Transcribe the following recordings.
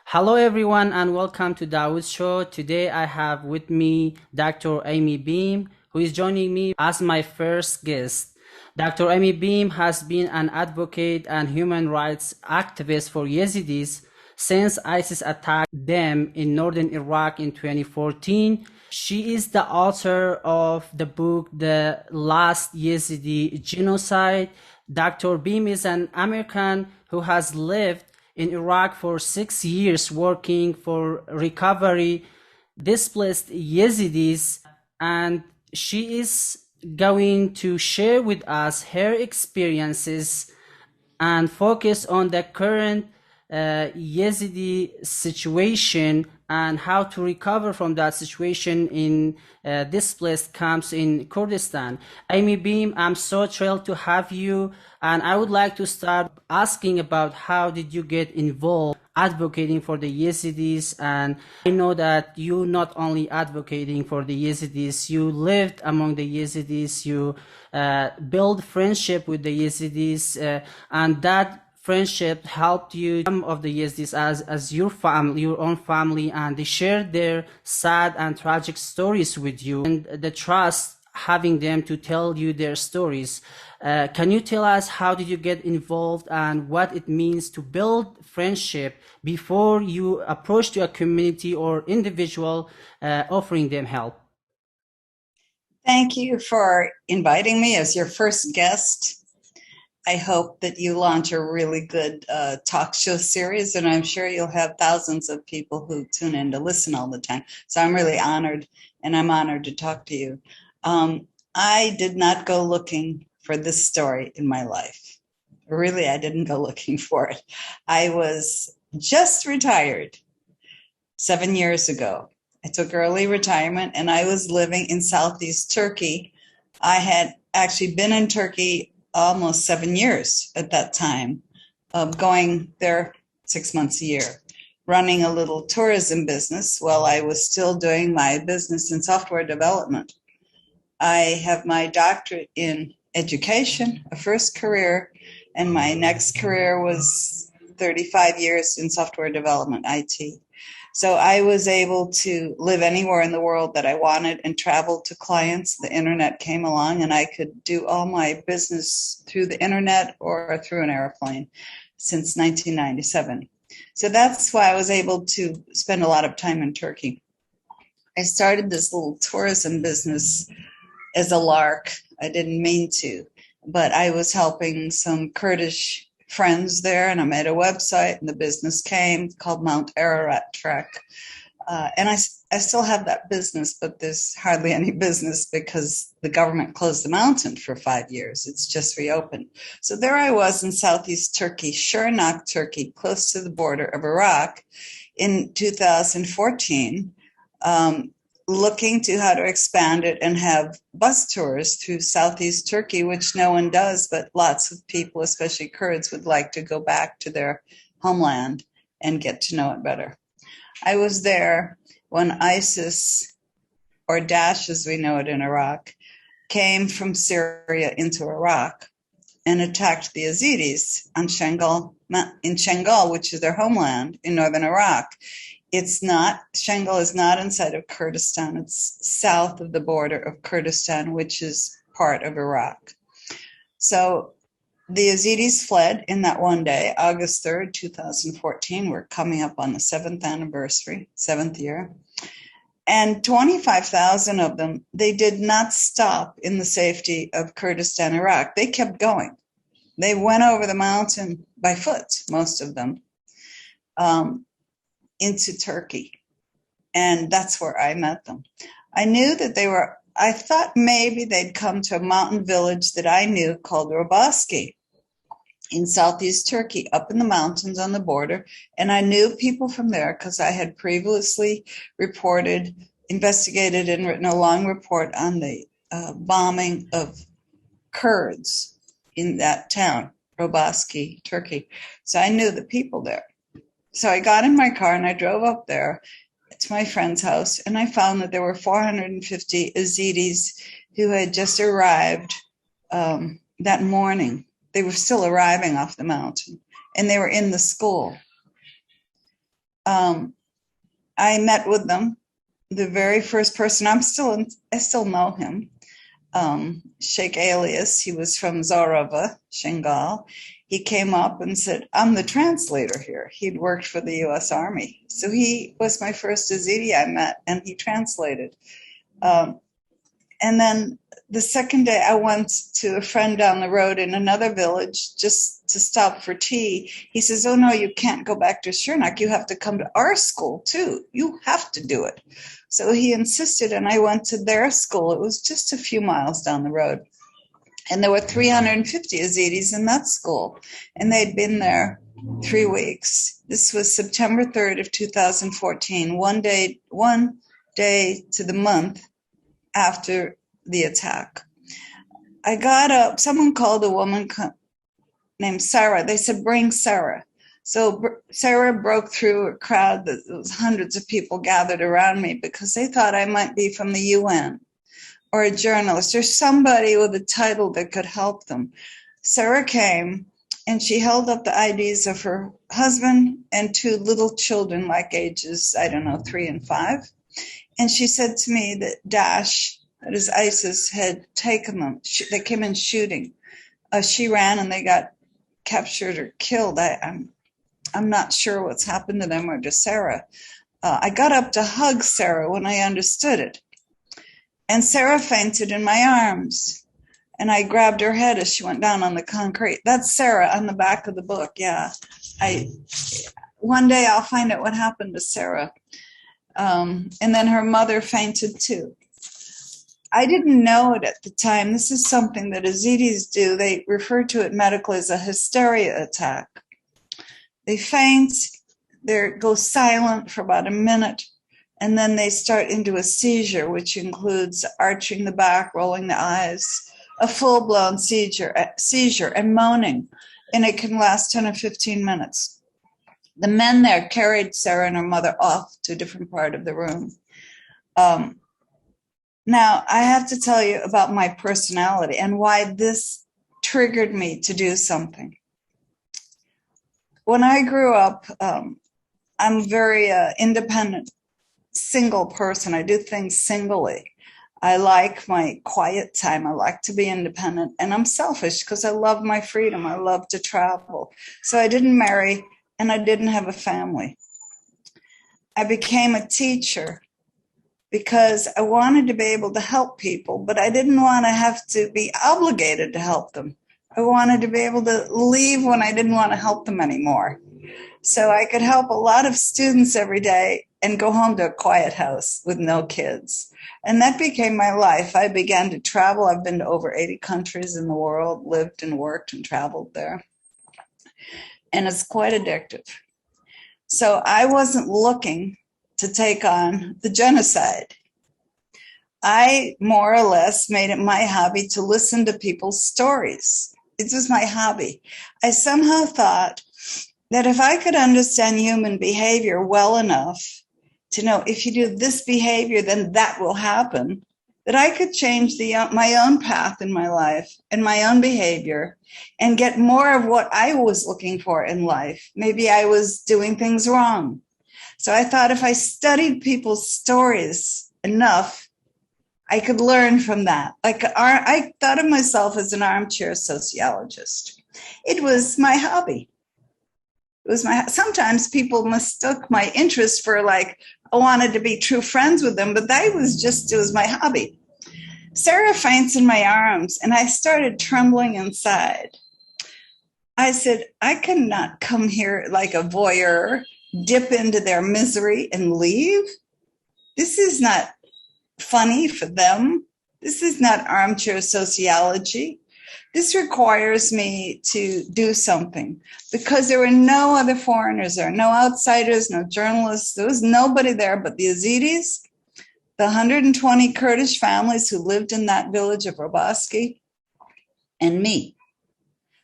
Hello, everyone, and welcome to DAWOODSHOW. Today, I have with me Dr. Amy Beam, who is joining me as my first guest. Dr. Amy Beam has been an advocate and human rights activist for Yazidis since ISIS attacked them in northern Iraq in 2014. She is the author of the book, The Last Yazidi Genocide. Dr. Beam is an American who has lived in Iraq for 6 years working for recovery displaced Yazidis, and she is going to share with us her experiences and focus on the current Yazidi situation and how to recover from that situation in displaced camps in Kurdistan. Amy Beam, I'm so thrilled to have you, and I would like to start asking about how did you get involved advocating for the Yazidis. And I know that you not only advocating for the Yazidis, you lived among the Yazidis, you build friendship with the Yazidis, and that friendship helped you some of the Yazidis as your family, your own family, and they shared their sad and tragic stories with you, and the trust having them to tell you their stories. Can you tell us how did you get involved and what it means to build friendship before you approach to a community or individual offering them help? Thank you for inviting me as your first guest. I hope that you launch a really good talk show series, and I'm sure you'll have thousands of people who tune in to listen all the time. So I'm really honored, and I'm honored to talk to you. I did not go looking for this story in my life. Really, I didn't go looking for it. I was just retired 7 years ago. I took early retirement and I was living in Southeast Turkey. I had actually been in Turkey almost 7 years at that time, going there 6 months a year, running a little tourism business while I was still doing my business in software development. I have my doctorate in education, a first career, and my next career was 35 years in software development, IT. So I was able to live anywhere in the world that I wanted and travel to clients. The internet came along and I could do all my business through the internet or through an airplane since 1997. So that's why I was able to spend a lot of time in Turkey. I started this little tourism business as a lark. I didn't mean to, but I was helping some Kurdish friends there, and I made a website, and the business came called Mount Ararat Trek. And I still have that business, but there's hardly any business because the government closed the mountain for 5 years. It's just reopened. So there I was in Southeast Turkey, Şırnak, Turkey, close to the border of Iraq in 2014. Looking to how to expand it and have bus tours through Southeast Turkey, which no one does, but lots of people, especially Kurds, would like to go back to their homeland and get to know it better. I was there when ISIS, or Daesh as we know it in Iraq, came from Syria into Iraq and attacked the Yazidis in Shangal, which is their homeland in northern Iraq. Shangal is not inside of Kurdistan. It's south of the border of Kurdistan, which is part of Iraq. So the Yazidis fled in that one day, August 3rd, 2014. We're coming up on the 7th anniversary, 7th year. And 25,000 of them, they did not stop in the safety of Kurdistan, Iraq. They kept going. They went over the mountain by foot, most of them. Into Turkey. And that's where I met them. I knew that I thought maybe they'd come to a mountain village that I knew called Robaski in Southeast Turkey, up in the mountains on the border. And I knew people from there because I had previously investigated, and written a long report on the bombing of Kurds in that town, Robaski, Turkey. So I knew the people there. So I got in my car and I drove up there to my friend's house, and I found that there were 450 Yazidis who had just arrived that morning. They were still arriving off the mountain, and they were in the school. Um, I met with them. The very first person, I still know him, Sheikh Alias. He was from Zarava, Shingal. He came up and said, I'm the translator here. He'd worked for the US Army. So he was my first Yazidi I met, and he translated. And then the second day, I went to a friend down the road in another village just to stop for tea. He says, oh, no, you can't go back to Shernak. You have to come to our school, too. You have to do it. So he insisted, and I went to their school. It was just a few miles down the road. And there were 350 Yazidis in that school, and they'd been there 3 weeks. This was September 3rd of 2014, one day to the month after the attack. I got up, someone called a woman named Sarah. They said, bring Sarah. So Sarah broke through a crowd that was hundreds of people gathered around me because they thought I might be from the UN or a journalist or somebody with a title that could help them. Sarah came and she held up the IDs of her husband and 2 little children, like ages, 3 and 5. And she said to me that Daesh, that is ISIS, had taken them. They came in shooting. She ran and they got captured or killed. I'm not sure what's happened to them or to Sarah. I got up to hug Sarah when I understood it. And Sarah fainted in my arms. And I grabbed her head as she went down on the concrete. That's Sarah on the back of the book. Yeah. One day I'll find out what happened to Sarah. And then her mother fainted too. I didn't know it at the time. This is something that Yazidis do. They refer to it medically as a hysteria attack. They faint, they go silent for about a minute, and then they start into a seizure, which includes arching the back, rolling the eyes, a full-blown seizure and moaning, and it can last 10 or 15 minutes. The men there carried Sarah and her mother off to a different part of the room. Now, I have to tell you about my personality and why this triggered me to do something. When I grew up, I'm a very independent, single person. I do things singly. I like my quiet time. I like to be independent. And I'm selfish because I love my freedom. I love to travel. So I didn't marry and I didn't have a family. I became a teacher because I wanted to be able to help people, but I didn't want to have to be obligated to help them. I wanted to be able to leave when I didn't want to help them anymore. So I could help a lot of students every day and go home to a quiet house with no kids. And that became my life. I began to travel. I've been to over 80 countries in the world, lived and worked and traveled there. And it's quite addictive. So I wasn't looking to take on the genocide. I more or less made it my hobby to listen to people's stories. It was my hobby. I somehow thought that if I could understand human behavior well enough to know if you do this behavior, then that will happen, that I could change my own path in my life and my own behavior and get more of what I was looking for in life. Maybe I was doing things wrong. So I thought if I studied people's stories enough, I could learn from that. I thought of myself as an armchair sociologist. It was my hobby. Sometimes people mistook my interest for I wanted to be true friends with them, but it was my hobby. Sarah faints in my arms and I started trembling inside. I said, I cannot come here like a voyeur, dip into their misery and leave. This is not funny for them. This is not armchair sociology. This requires me to do something because there were no other foreigners there, no outsiders, no journalists. There was nobody there but the Yazidis, the 120 Kurdish families who lived in that village of Robaski, and me.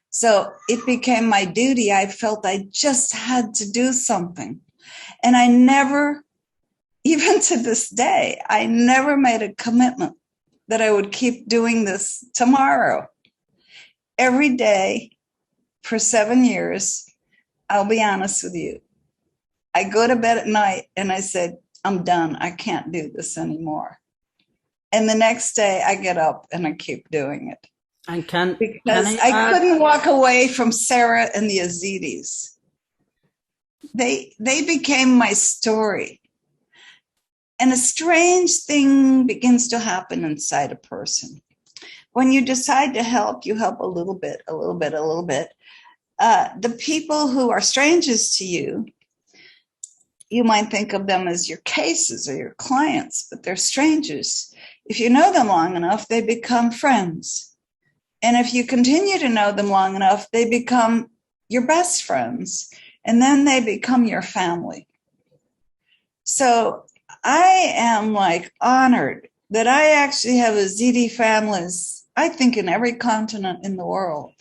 So it became my duty. I felt I just had to do something. And I never, even to this day, I never made a commitment that I would keep doing this tomorrow. Every day for 7 years, I'll be honest with you, I go to bed at night and I said, I'm done. I can't do this anymore. And the next day I get up and I keep doing it. And can Because I I add? couldn't walk away from Sarah and the Yazidis. They became my story. And a strange thing begins to happen inside a person. When you decide to help, you help a little bit, a little bit, a little bit. The people who are strangers to you, you might think of them as your cases or your clients, but they're strangers. If you know them long enough, they become friends. And if you continue to know them long enough, they become your best friends. And then they become your family. So I am like honored that I actually have Yazidi families, I think, in every continent in the world.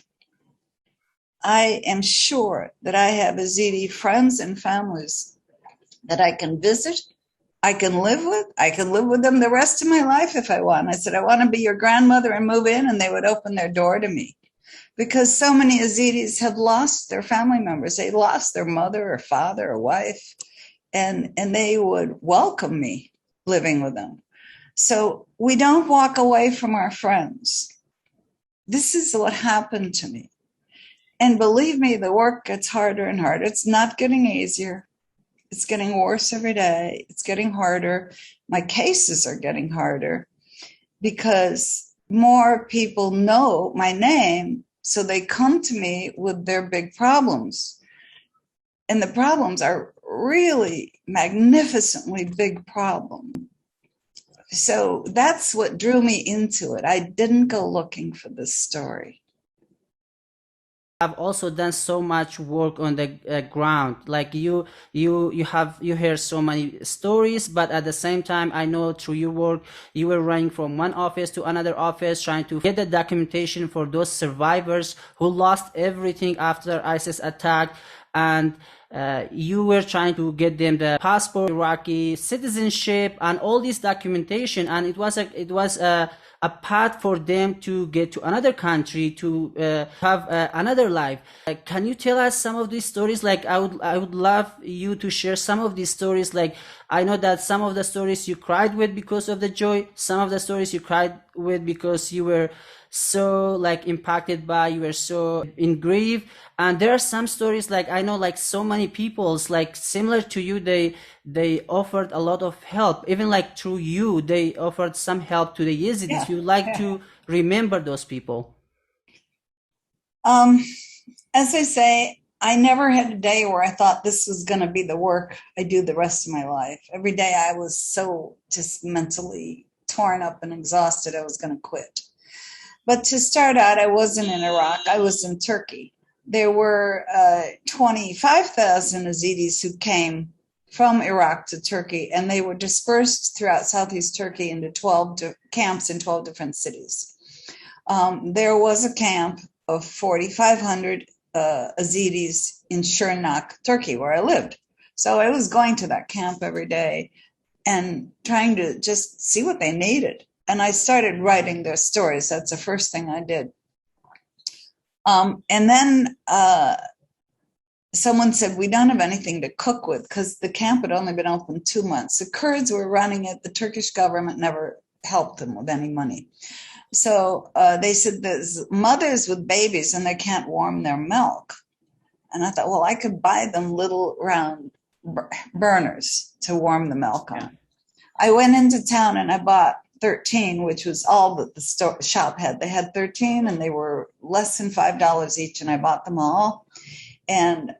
I am sure that I have Yazidi friends and families that I can visit, I can live with. I can live with them the rest of my life if I want. I said, I want to be your grandmother and move in, and they would open their door to me. Because so many Yazidis have lost their family members. They lost their mother or father or wife, and they would welcome me living with them. So we don't walk away from our friends. This is what happened to me. And believe me, the work gets harder and harder. It's not getting easier. It's getting worse every day. It's getting harder. My cases are getting harder because more people know my name, so they come to me with their big problems. And the problems are really magnificently big problems. So that's what drew me into it. I didn't go looking for this story. Have also done so much work on the ground. Like you hear so many stories, but at the same time, I know through your work, you were running from one office to another office, trying to get the documentation for those survivors who lost everything after ISIS attack. And you were trying to get them the passport, Iraqi citizenship, and all this documentation. And it was a path for them to get to another country, to have another life. Can you tell us some of these stories? Like I would love you to share some of these stories. Like I know that some of the stories you cried with because of the joy, some of the stories you cried with because you were so like impacted by, you were so in grief. And there are some stories, like I know, like so many people's like similar to you, they offered a lot of help, even like through you they offered some help to the Yazidis. Yeah. You like to remember those people? As I say, I never had a day where I thought this was going to be the work I do the rest of my life. Every day I was so just mentally torn up and exhausted, I was going to quit. But to start out, I wasn't in Iraq, I was in Turkey. There were 25,000 Yazidis who came from Iraq to Turkey, and they were dispersed throughout Southeast Turkey into 12 camps in 12 different cities. There was a camp of 4,500 Yazidis in Shirnak, Turkey, where I lived. So I was going to that camp every day and trying to just see what they needed. And I started writing their stories. That's the first thing I did. And then someone said, we don't have anything to cook with, because the camp had only been open 2 months. The Kurds were running it. The Turkish government never helped them with any money. So they said there's mothers with babies and they can't warm their milk. And I thought, well, I could buy them little round burners to warm the milk on. Yeah. I went into town and I bought 13, which was all that the shop had. They had 13 and they were less than $5 each, and I bought them all. And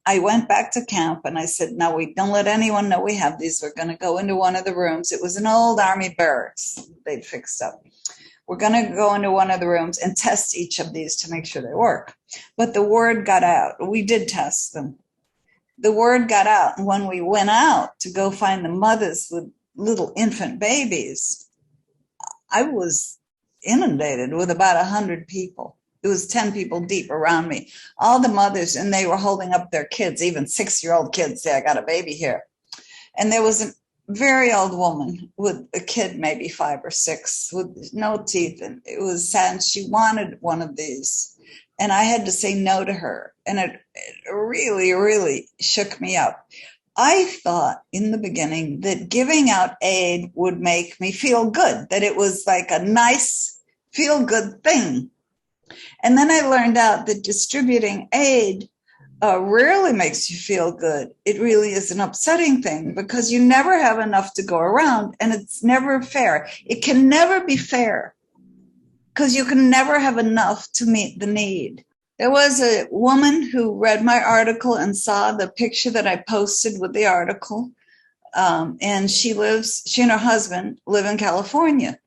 I went back to camp and I said, no, we don't let anyone know we have these. We're going to go into one of the rooms. It was an old army barracks they'd fixed up. We're going to go into one of the rooms and test each of these to make sure they work. But the word got out. We did test them. The word got out. And when we went out to go find the mothers with little infant babies, I was inundated with about 100 people. It was 10 people deep around me, all the mothers, and they were holding up their kids, even 6-year-old kids say, I got a baby here. And there was a very old woman with a kid, maybe 5 or 6, with no teeth. And it was sad. And she wanted one of these. and I had to say no to her. And it really, really shook me up. I thought in the beginning that giving out aid would make me feel good, that it was like a nice, feel good thing. And then I learned out that distributing aid rarely makes you feel good. It really is an upsetting thing because you never have enough to go around, and it's never fair. It can never be fair because you can never have enough to meet the need. There was a woman who read my article and saw the picture that I posted with the article. And she and her husband live in California.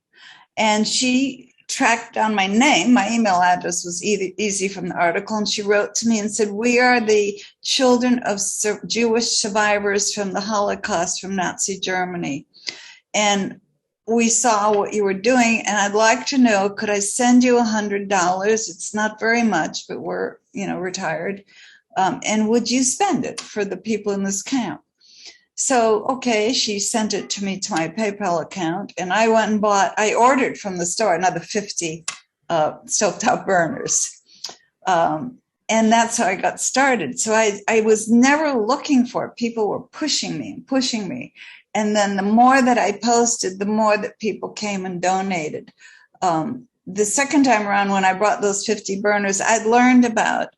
And she tracked down my name. My email address was easy from the article. And she wrote to me and said, "We are the children of Jewish survivors from the Holocaust from Nazi Germany. And we saw what you were doing, and I'd like to know, could I send you $100? It's not very much, but we're, retired. And would you spend it for the people in this camp?" So, okay, she sent it to me to my PayPal account, and I went and I ordered from the store another 50 stovetop burners. And that's how I got started. So I was never looking for it. People were pushing me and pushing me. And then the more that I posted, the more that people came and donated. The second time around, when I brought those 50 burners, I'd learned about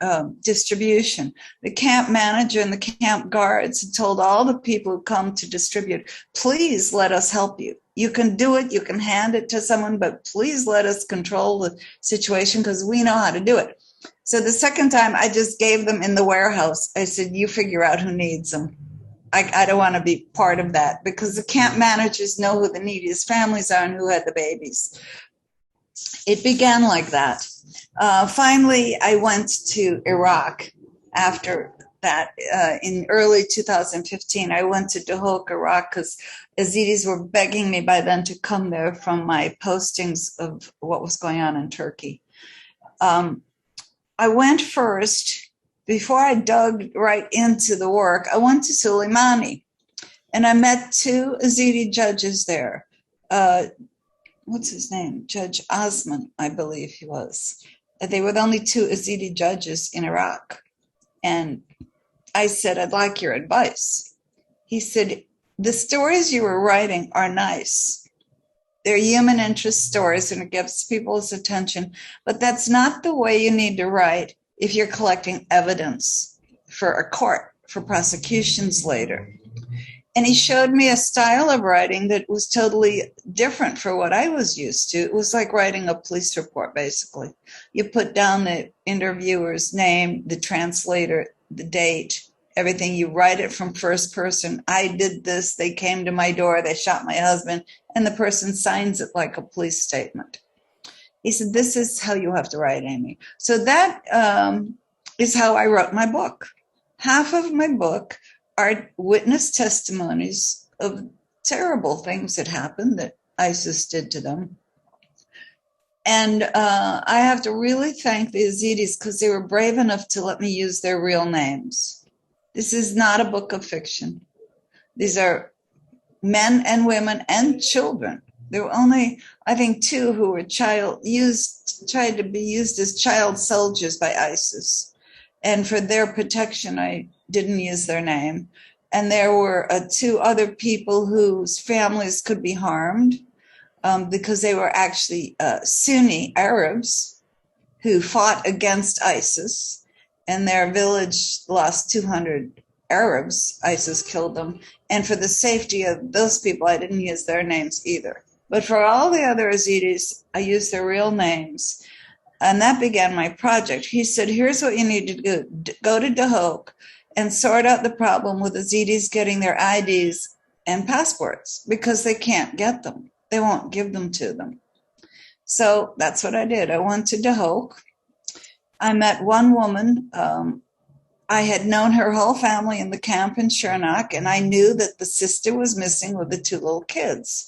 distribution. The camp manager and the camp guards had told all the people who come to distribute, "Please let us help you. You can do it. You can hand it to someone, but please let us control the situation because we know how to do it." So the second time, I just gave them in the warehouse. I said, "You figure out who needs them. I don't want to be part of that," because the camp managers know who the neediest families are and who had the babies. It began like that. Finally, I went to Iraq after that. In early 2015, I went to Duhok, Iraq, because Yazidis were begging me by then to come there from my postings of what was going on in Turkey. I went first. Before I dug right into the work, I went to Suleimani, and I met two Yazidi judges there. What's his name? Judge Osman, I believe he was. They were the only two Yazidi judges in Iraq. And I said, "I'd like your advice." He said, "The stories you were writing are nice. They're human interest stories, and it gets people's attention, but that's not the way you need to write if you're collecting evidence for a court, for prosecutions later." And he showed me a style of writing that was totally different for what I was used to. It was like writing a police report, basically. You put down the interviewer's name, the translator, the date, everything. You write it from first person. "I did this. They came to my door. They shot my husband." And the person signs it like a police statement. He said, "This is how you have to write, Amy." So that is how I wrote my book. Half of my book are witness testimonies of terrible things that happened that ISIS did to them. And I have to really thank the Yazidis because they were brave enough to let me use their real names. This is not a book of fiction. These are men and women and children. There were only, I think, two who were tried to be used as child soldiers by ISIS. And for their protection, I didn't use their name. And there were two other people whose families could be harmed because they were actually Sunni Arabs who fought against ISIS. And their village lost 200 Arabs. ISIS killed them. And for the safety of those people, I didn't use their names either. But for all the other Yazidis, I used their real names. And that began my project. He said, "Here's what you need to do. Go to Duhok and sort out the problem with Yazidis getting their IDs and passports because they can't get them. They won't give them to them." So that's what I did. I went to Duhok. I met one woman. I had known her whole family in the camp in Shernak, and I knew that the sister was missing with the two little kids.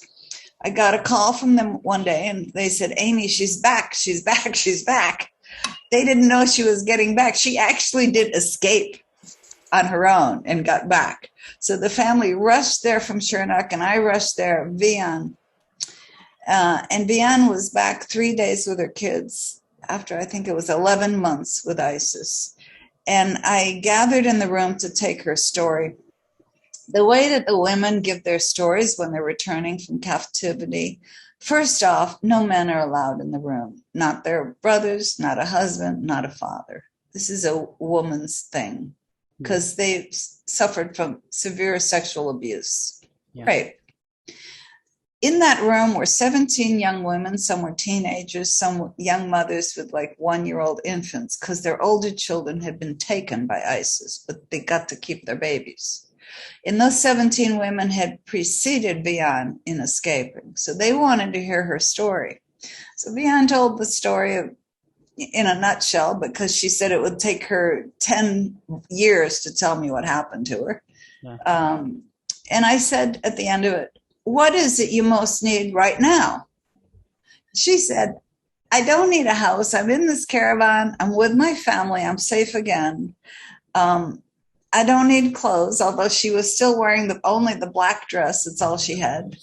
I got a call from them one day, and they said, "Amy, she's back, she's back, she's back." They didn't know she was getting back. She actually did escape on her own and got back. So the family rushed there from Shernak, and I rushed there, Vian. And Vian was back 3 days with her kids. after I think it was 11 months with ISIS. And I gathered in the room to take her story. The way that the women give their stories when they're returning from captivity, first off, no men are allowed in the room, not their brothers, not a husband, not a father. This is a woman's thing because they've suffered from severe sexual abuse. Yeah. Right. In that room were 17 young women. Some were teenagers, some young mothers with like 1-year-old infants because their older children had been taken by ISIS, but they got to keep their babies. And those 17 women had preceded Vian in escaping. So they wanted to hear her story. So Vian told the story in a nutshell because she said it would take her 10 years to tell me what happened to her. Yeah. And I said at the end of it, what is it you most need right now? She said, I don't need a house. I'm in this caravan. I'm with my family. I'm safe again. I don't need clothes, although she was still wearing only the black dress. That's all she had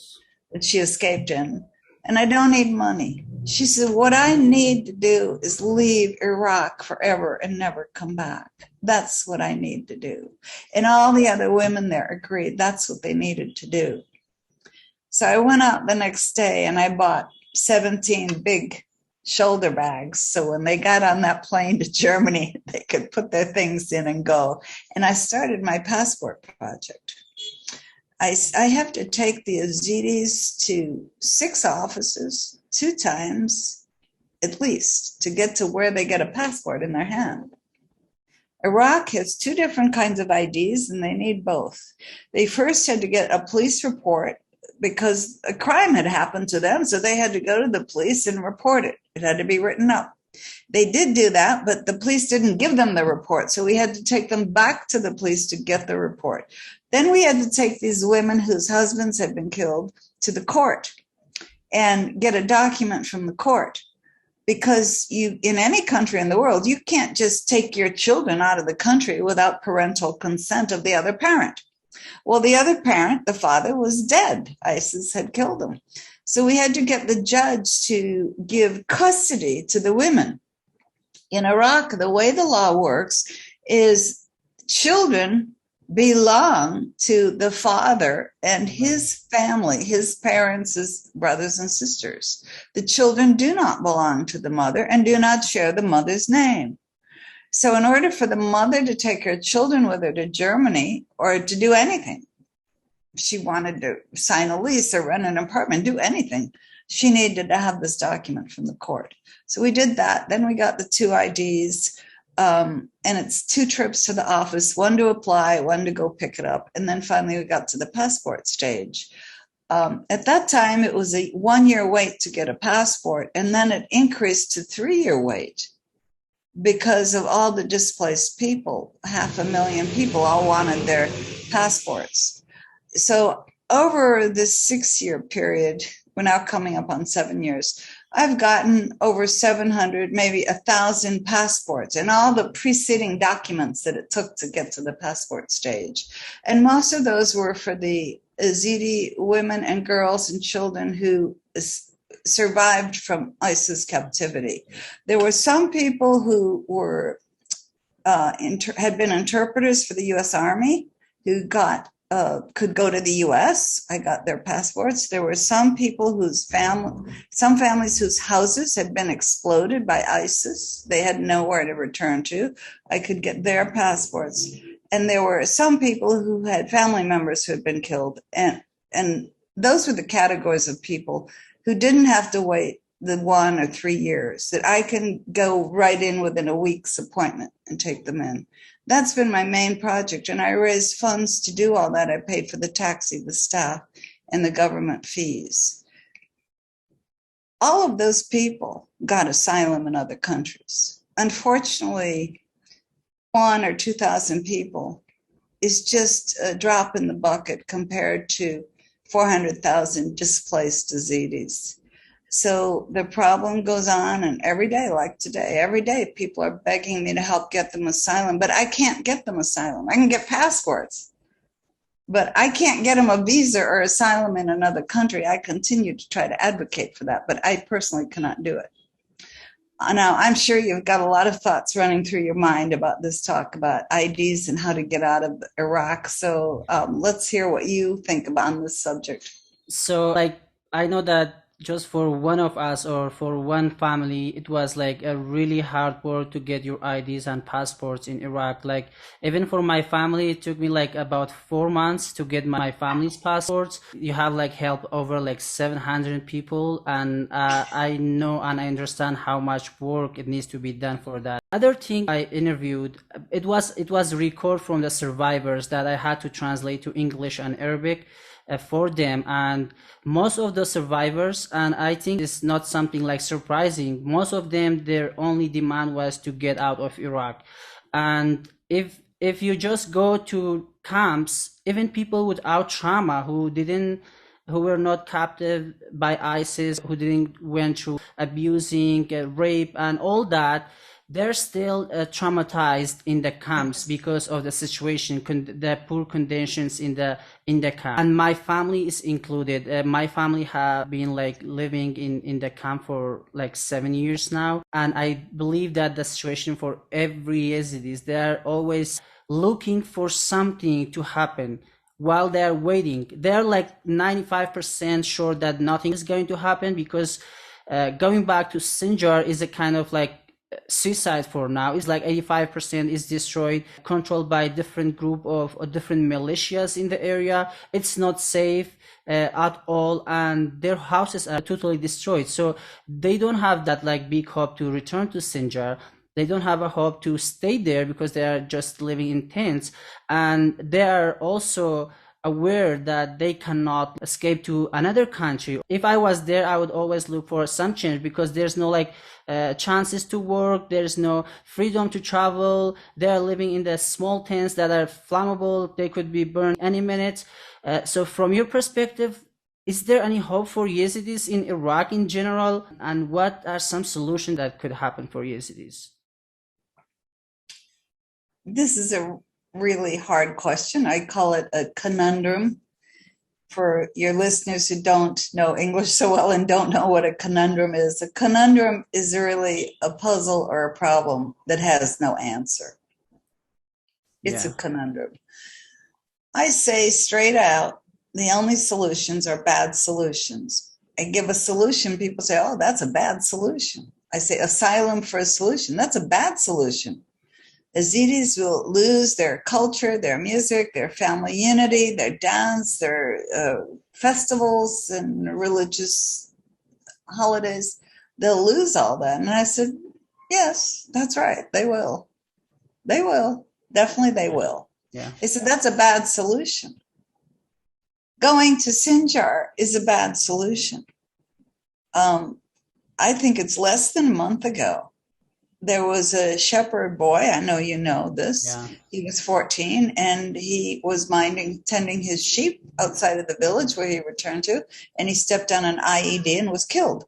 that she escaped in. And I don't need money. She said, what I need to do is leave Iraq forever and never come back. That's what I need to do. And all the other women there agreed that's what they needed to do. So I went out the next day and I bought 17 big shoulder bags. So when they got on that plane to Germany, they could put their things in and go. And I started my passport project. I have to take the Yazidis to 6 offices 2 times, at least, to get to where they get a passport in their hand. Iraq has 2 different kinds of IDs, and they need both. They first had to get a police report because a crime had happened to them, so they had to go to the police and report it. It had to be written up. They did do that, but the police didn't give them the report, so we had to take them back to the police to get the report. Then we had to take these women whose husbands had been killed to the court and get a document from the court. Because in any country in the world, you can't just take your children out of the country without parental consent of the other parent. Well, the other parent, the father, was dead. ISIS had killed him. So we had to get the judge to give custody to the women. In Iraq, the way the law works is children belong to the father and his family, his parents, his brothers and sisters. The children do not belong to the mother and do not share the mother's name. So in order for the mother to take her children with her to Germany or to do anything, if she wanted to sign a lease or rent an apartment, do anything, she needed to have this document from the court. So we did that. Then we got the 2 IDs, and it's 2 trips to the office, 1 to apply, 1 to go pick it up. And then finally we got to the passport stage. At that time, it was a 1-year wait to get a passport, and then it increased to 3-year wait. Because of all the displaced people, 500,000 people all wanted their passports. So over this 6-year period, we're now coming up on 7 years, I've gotten over 700, maybe 1,000 passports and all the preceding documents that it took to get to the passport stage. And most of those were for the Yazidi women and girls and children who survived from ISIS captivity. There were some people who were had been interpreters for the U.S. Army who could go to the U.S. I got their passports. There were some people some families whose houses had been exploded by ISIS. They had nowhere to return to. I could get their passports. And there were some people who had family members who had been killed. And those were the categories of people who didn't have to wait the 1 or 3 years, that I can go right in within a week's appointment and take them in. That's been my main project, and I raised funds to do all that. I paid for the taxi, the staff, and the government fees. All of those people got asylum in other countries. Unfortunately, 1,000 or 2,000 people is just a drop in the bucket compared to 400,000 displaced Yazidis. So the problem goes on, and every day, like today, every day people are begging me to help get them asylum, but I can't get them asylum. I can get passports, but I can't get them a visa or asylum in another country. I continue to try to advocate for that, but I personally cannot do it. Now, I'm sure you've got a lot of thoughts running through your mind about this talk about IDs and how to get out of Iraq. So let's hear what you think about this subject. So, like, I know that just for one of us or for one family, it was like a really hard work to get your IDs and passports in Iraq. Like, even for my family, it took me like about 4 months to get my family's passports. You have like help over like 700 people, and I know and I understand how much work it needs to be done for that. Other thing I interviewed, it was record from the survivors that I had to translate to English and Arabic for them, and most of the survivors, and I think it's not something like surprising, most of them, their only demand was to get out of Iraq. And if you just go to camps, even people without trauma who were not captive by ISIS, who didn't went through abusing, rape and all that, they're still traumatized in the camps because of the situation, the poor conditions in the camp. And my family is included. My family have been like living in the camp for like 7 years now, and I believe that the situation for every Yazidis, they're always looking for something to happen. While they're waiting, they're like 95% sure that nothing is going to happen, because going back to Sinjar is a kind of like suicide for now. It's like 85% is destroyed, controlled by different group of or different militias in the area. It's not safe at all, and their houses are totally destroyed. So they don't have that like big hope to return to Sinjar. They don't have a hope to stay there because they are just living in tents, and they are also aware that they cannot escape to another country. If I was there, I would always look for some change, because there's no like chances to work, there's no freedom to travel. They're living in the small tents that are flammable, they could be burned any minute. So from your perspective, is there any hope for Yazidis in Iraq in general, and what are some solutions that could happen for Yazidis? This is a really hard question. I call it a conundrum. For your listeners who don't know English so well and don't know what a conundrum is really a puzzle or a problem that has no answer. It's a conundrum. I say straight out, the only solutions are bad solutions. I give a solution, people say, oh, that's a bad solution. I say asylum for a solution. That's a bad solution. Yazidis will lose their culture, their music, their family unity, their dance, their festivals and religious holidays. They'll lose all that. And I said, yes, that's right. They will. They will. Definitely they will. Yeah. They said, that's a bad solution. Going to Sinjar is a bad solution. I think it's less than a month ago, there was a shepherd boy. I know you know this. Yeah. He was 14 and he was tending his sheep outside of the village where he returned to, and he stepped on an IED and was killed.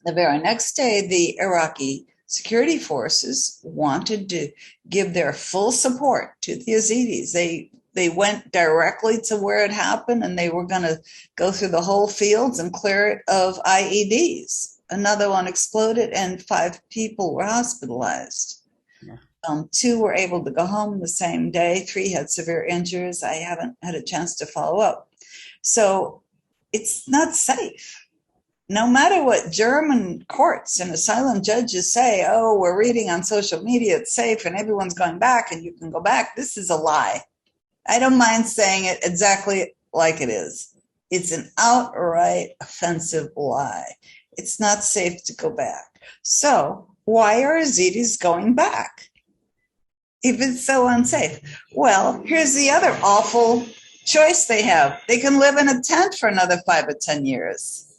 The very next day, the Iraqi security forces wanted to give their full support to the Yazidis. They went directly to where it happened, and they were going to go through the whole fields and clear it of IEDs. Another one exploded and 5 people were hospitalized. Yeah. 2 were able to go home the same day. 3 had severe injuries. I haven't had a chance to follow up. So it's not safe. No matter what German courts and asylum judges say, oh, we're reading on social media, it's safe and everyone's going back and you can go back. This is a lie. I don't mind saying it exactly like it is. It's an outright offensive lie. It's not safe to go back. So why are Yazidis going back if it's so unsafe? Well, here's the other awful choice they have. They can live in a tent for another 5 or 10 years.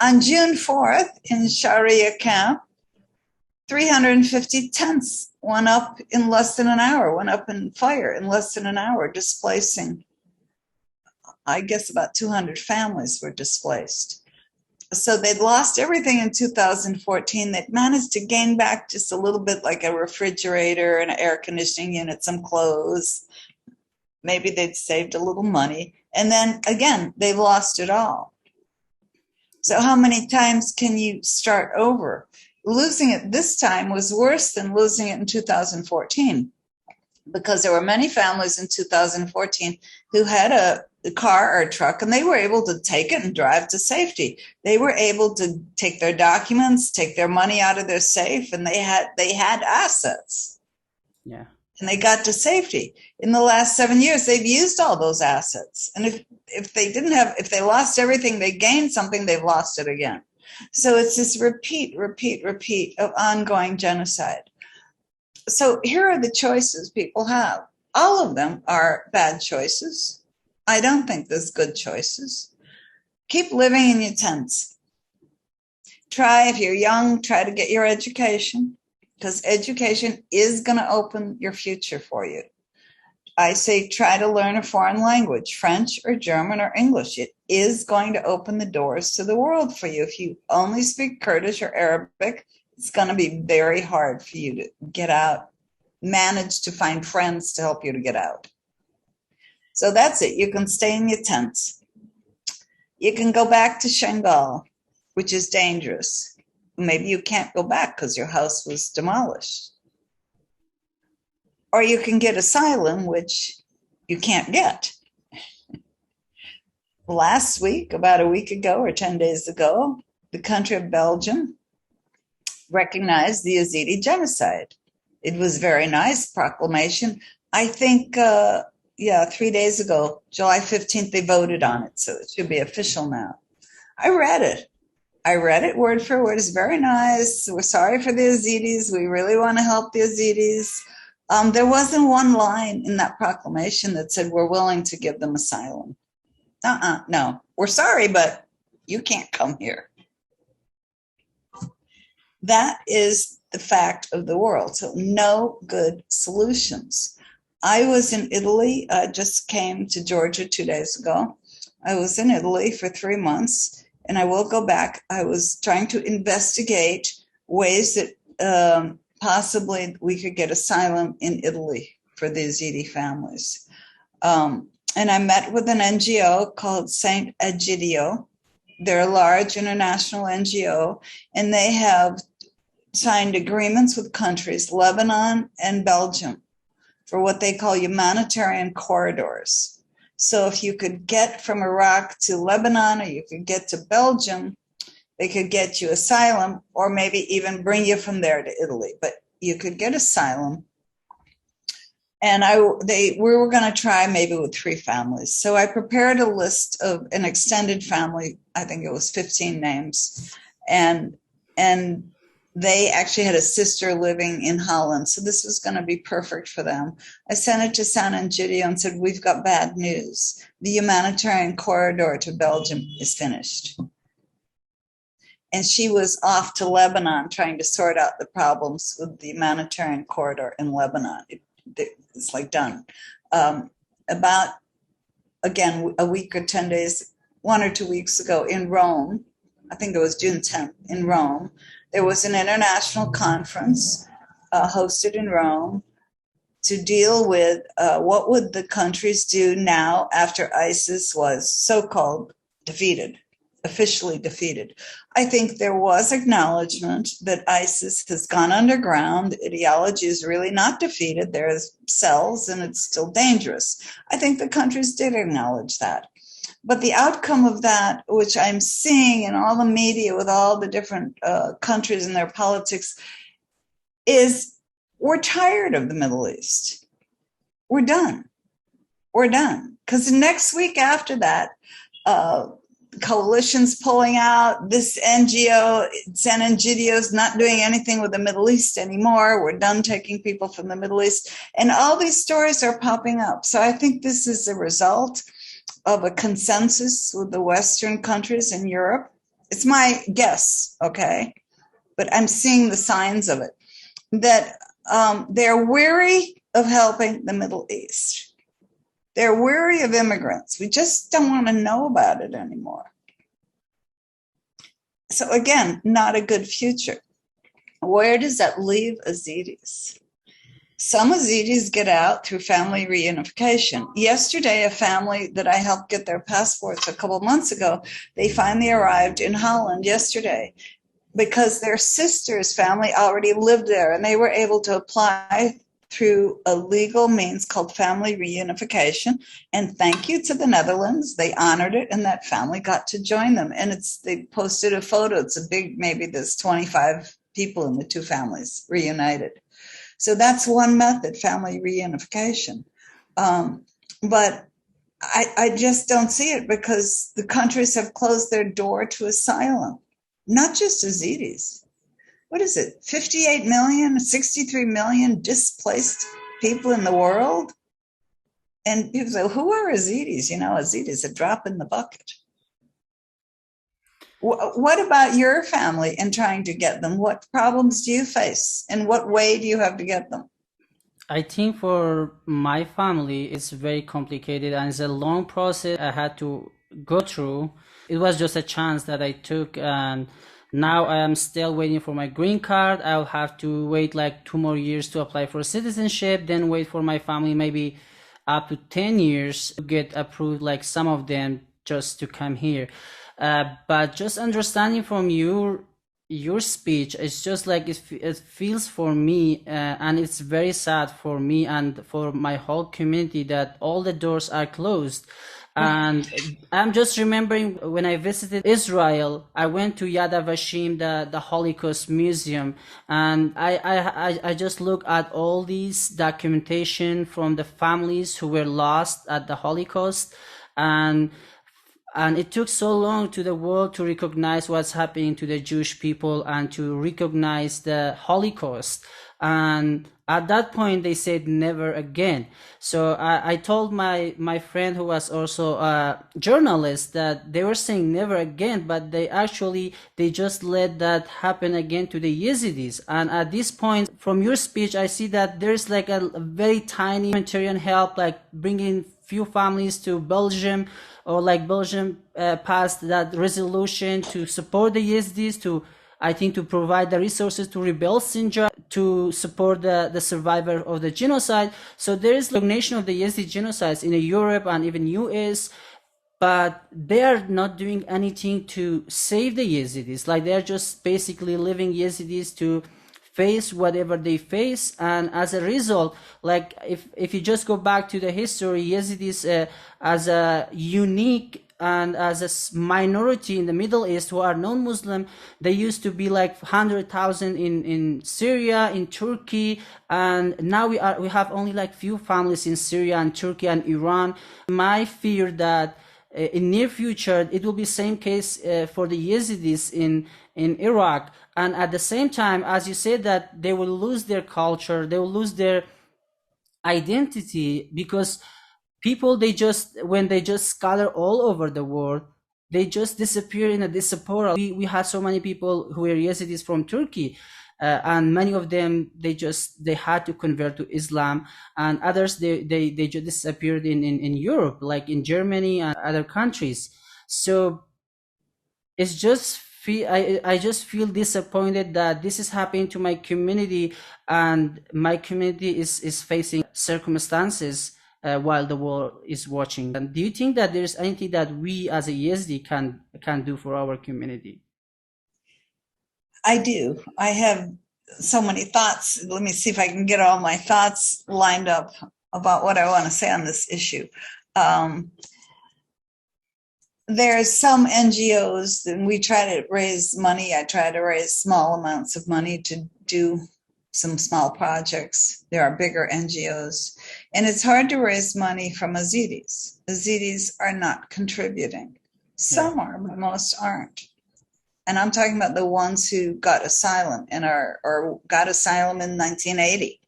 On June 4th in Sharia camp, 350 tents went up in less than an hour, went up in fire in less than an hour, displacing, I guess about 200 families were displaced. So they'd lost everything in 2014. They'd managed to gain back just a little bit, like a refrigerator and an air conditioning unit, some clothes. Maybe they'd saved a little money. And then again, they lost it all. So how many times can you start over? Losing it this time was worse than losing it in 2014, because there were many families in 2014 who had a car or a truck, and they were able to take it and drive to safety. They were able to take their documents, take their money out of their safe, and they had assets. Yeah. And they got to safety. In the last 7 years, they've used all those assets. And if they lost everything, they gained something, they've lost it again. So it's this repeat of ongoing genocide. So here are the choices people have. All of them are bad choices. I don't think there's good choices. Keep living in your tents. Try, if you're young, try to get your education, because education is going to open your future for you. I say try to learn a foreign language, French or German or English. It is going to open the doors to the world for you. If you only speak Kurdish or Arabic, it's going to be very hard for you to get out, manage to find friends to help you to get out. So that's it. You can stay in your tents. You can go back to Shangal, which is dangerous. Maybe you can't go back because your house was demolished. Or you can get asylum, which you can't get. Last week, about a week ago or 10 days ago, the country of Belgium recognized the Yazidi genocide. It was a very nice proclamation. I think, 3 days ago, July 15th, they voted on it, so it should be official now. I read it word for word. It's very nice. We're sorry for the Yazidis. We really want to help the Yazidis. There wasn't one line in that proclamation that said we're willing to give them asylum. No. We're sorry, but you can't come here. That is the fact of the world. So no good solutions. I was in Italy. I just came to Georgia 2 days ago. I was in Italy for 3 months, and I will go back. I was trying to investigate ways that possibly we could get asylum in Italy for the Yazidi families. And I met with an NGO called St. Egidio. They're a large international NGO, and they have signed agreements with countries, Lebanon and Belgium, for what they call humanitarian corridors. So if you could get from Iraq to Lebanon, or you could get to Belgium, they could get you asylum, or maybe even bring you from there to Italy. But you could get asylum. And we were going to try maybe with 3 families. So I prepared a list of an extended family. I think it was 15 names. And they actually had a sister living in Holland. So this was going to be perfect for them. I sent it to San Egidio and said, we've got bad news. The humanitarian corridor to Belgium is finished. And she was off to Lebanon trying to sort out the problems with the humanitarian corridor in Lebanon. It's like done. About, again, a week or 10 days, 1 or 2 weeks ago in Rome, I think it was June 10th in Rome, there was an international conference hosted in Rome to deal with what would the countries do now after ISIS was so-called defeated, officially defeated. I think there was acknowledgement that ISIS has gone underground. The ideology is really not defeated. There's cells and it's still dangerous. I think the countries did acknowledge that. But the outcome of that, which I'm seeing in all the media with all the different countries and their politics, is we're tired of the Middle East. We're done. We're done. Because next week after that, coalition's pulling out. This NGO, San Egidio, is not doing anything with the Middle East anymore. We're done taking people from the Middle East. And all these stories are popping up. So I think this is a result of a consensus with the Western countries in Europe. It's my guess, okay? But I'm seeing the signs of it, that they're weary of helping the Middle East. They're weary of immigrants. We just don't want to know about it anymore. So again, not a good future. Where does that leave Yazidis? some Yazidis get out through family reunification. Yesterday, a family that I helped get their passports a couple months ago, they finally arrived in Holland yesterday because their sister's family already lived there, and they were able to apply through a legal means called family reunification. And thank you to the Netherlands, they honored it, and that family got to join them. And they posted a photo. It's a big, maybe there's 25 people in the two families reunited. So that's one method, family reunification. But I just don't see it because the countries have closed their door to asylum, not just Yazidis. What is it? 58 million, 63 million displaced people in the world? And people say, who are Yazidis? You know, Yazidis, a drop in the bucket. What about your family in trying to get them? What problems do you face? In what way do you have to get them? I think for my family, it's very complicated and it's a long process I had to go through. It was just a chance that I took, and now I am still waiting for my green card. I'll have to wait like 2 more years to apply for citizenship, then wait for my family maybe up to 10 years to get approved, like some of them just to come here. But just understanding from your speech, it's just like it feels for me, and it's very sad for me and for my whole community that all the doors are closed. And I'm just remembering when I visited Israel, I went to Yad Vashem, the Holocaust Museum, and I just look at all these documentation from the families who were lost at the Holocaust, and it took so long to the world to recognize what's happening to the Jewish people and to recognize the Holocaust. And at that point, they said never again. So I told my friend who was also a journalist that they were saying never again, but they just let that happen again to the Yazidis. And at this point, from your speech, I see that there's like a very tiny humanitarian help, like bringing few families to Belgium, or like Belgium passed that resolution to support the Yazidis, I think to provide the resources to rebuild Sinjar, to support the survivor of the genocide. So there is recognition of the Yazidi genocides in Europe and even US, but they are not doing anything to save the Yazidis. Like they're just basically leaving Yazidis to face whatever they face. And as a result, like if you just go back to the history, Yazidis as a unique and as a minority in the Middle East who are non-Muslim, they used to be like 100,000 in Syria, in Turkey, and now we have only like few families in Syria and Turkey and Iran. My fear that in near future it will be same case for the Yazidis in Iraq, and at the same time, as you said, that they will lose their culture, they will lose their identity, because people, when they just scatter all over the world, they just disappear in a diaspora. We had so many people who were Yazidis from Turkey, and many of them they had to convert to Islam, and others they just disappeared in Europe, like in Germany and other countries. So it's just I just feel disappointed that this is happening to my community, and my community is facing circumstances while the world is watching. And do you think that there's anything that we as a Yazidi can do for our community? I do. I have so many thoughts. Let me see if I can get all my thoughts lined up about what I want to say on this issue. There's some NGOs, and we try to raise money. I try to raise small amounts of money to do some small projects. There are bigger NGOs, and it's hard to raise money from Yazidis. Yazidis are not contributing. Some are, but most aren't. And I'm talking about the ones who got asylum and or got asylum in 1980.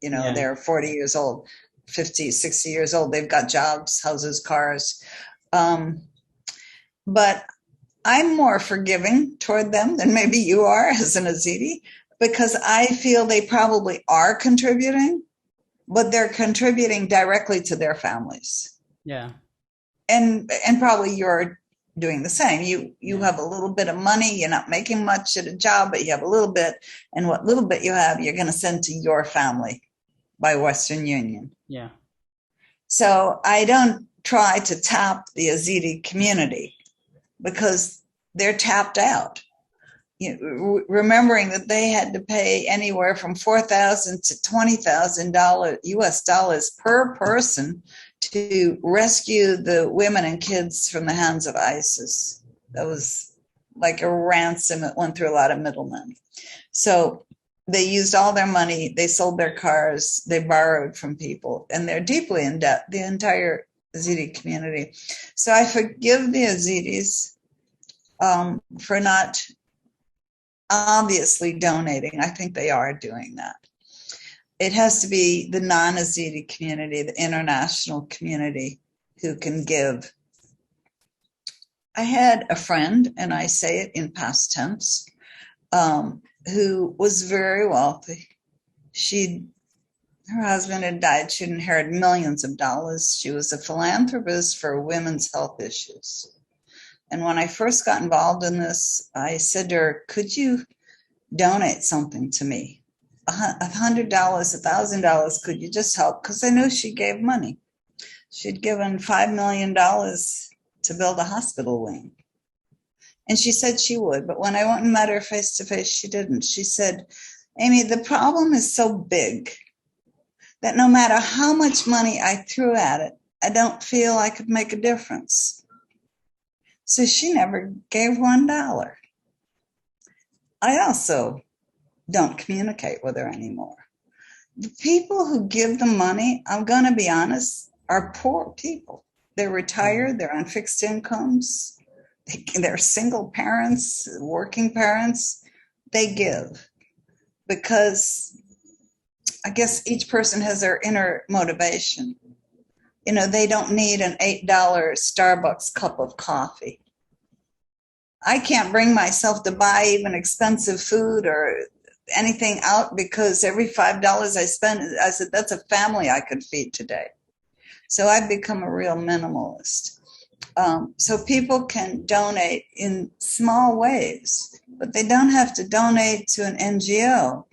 You know, they're 40 years old, 50, 60 years old. They've got jobs, houses, cars. But I'm more forgiving toward them than maybe you are as an Yazidi, because I feel they probably are contributing, but they're contributing directly to their families. Yeah. And probably you're doing the same. You have a little bit of money, you're not making much at a job, but you have a little bit, and what little bit you have, you're going to send to your family. by Western Union. Yeah. So I don't try to tap the Yazidi community because they're tapped out. Remembering that they had to pay anywhere from $4,000 to $20,000 US dollars per person to rescue the women and kids from the hands of ISIS. That was like a ransom. It went through a lot of middlemen. So they used all their money. They sold their cars. They borrowed from people, and they're deeply in debt, the entire Yazidi community. So I forgive the Yazidis for not obviously donating. I think they are doing that. It has to be the non-Yazidi community, the international community, who can give. I had a friend, and I say it in past tense, who was very wealthy. Her husband had died. She'd inherited millions of dollars. She was a philanthropist for women's health issues. And when I first got involved in this, I said to her, could you donate something to me? $100, $1,000, could you just help? Because I knew she gave money. She'd given $5 million to build a hospital wing. And she said she would, but when I went and met her face to face, she didn't. She said, Amy, the problem is so big that no matter how much money I threw at it, I don't feel I could make a difference. So she never gave $1. I also don't communicate with her anymore. The people who give the money, I'm going to be honest, are poor people. They're retired, they're on fixed incomes, they're single parents, working parents. They give because I guess each person has their inner motivation. You know, they don't need an $8 Starbucks cup of coffee. I can't bring myself to buy even expensive food or anything out because every $5 I spend, I said, that's a family I could feed today. So I've become a real minimalist. So people can donate in small ways, but they don't have to donate to an NGO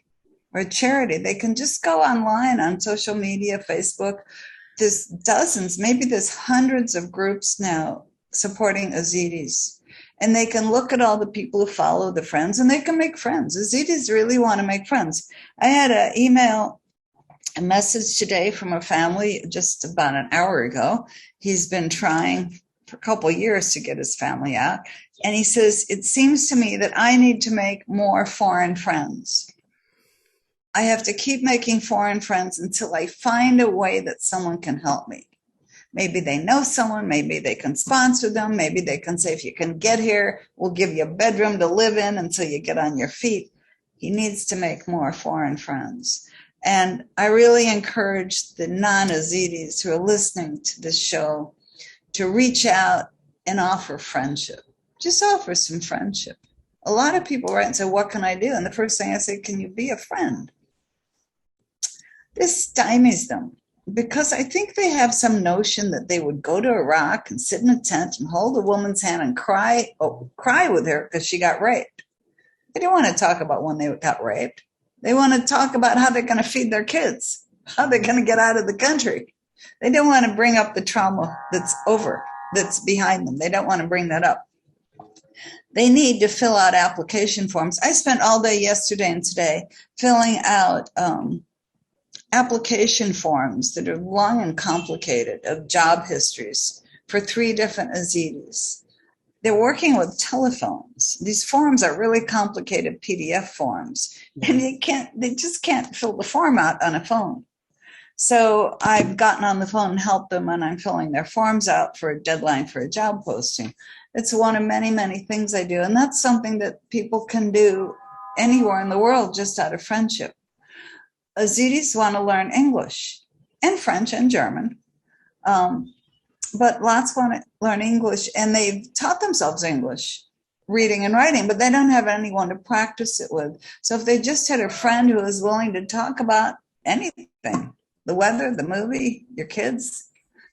or a charity. They can just go online on social media, Facebook. There's dozens, maybe there's hundreds of groups now supporting Yazidis. And they can look at all the people who follow the friends, and they can make friends. Yazidis really want to make friends. I had a message today from a family just about an hour ago. He's been trying for a couple of years to get his family out. And he says, it seems to me that I need to make more foreign friends. I have to keep making foreign friends until I find a way that someone can help me. Maybe they know someone, maybe they can sponsor them, maybe they can say, if you can get here, we'll give you a bedroom to live in until you get on your feet. He needs to make more foreign friends. And I really encourage the non-Yazidis who are listening to this show to reach out and offer friendship. Just offer some friendship. A lot of people write and say, what can I do? And the first thing I say, can you be a friend? This stymies them, because I think they have some notion that they would go to Iraq and sit in a tent and hold a woman's hand and cry with her because she got raped. They don't want to talk about when they got raped. They want to talk about how they're going to feed their kids, how they're going to get out of the country. They don't want to bring up the trauma that's behind them. They don't want to bring that up. They need to fill out application forms. I spent all day yesterday and today filling out application forms that are long and complicated of job histories for 3 different Yazidis. They're working with telephones. These forms are really complicated PDF forms, and they just can't fill the form out on a phone. So I've gotten on the phone and helped them, and I'm filling their forms out for a deadline for a job posting. It's one of many, many things I do, and that's something that people can do anywhere in the world just out of friendship. Yazidis want to learn English and French and German, but lots want to learn English, and they've taught themselves English, reading and writing, but they don't have anyone to practice it with. So if they just had a friend who is willing to talk about anything, the weather, the movie, your kids,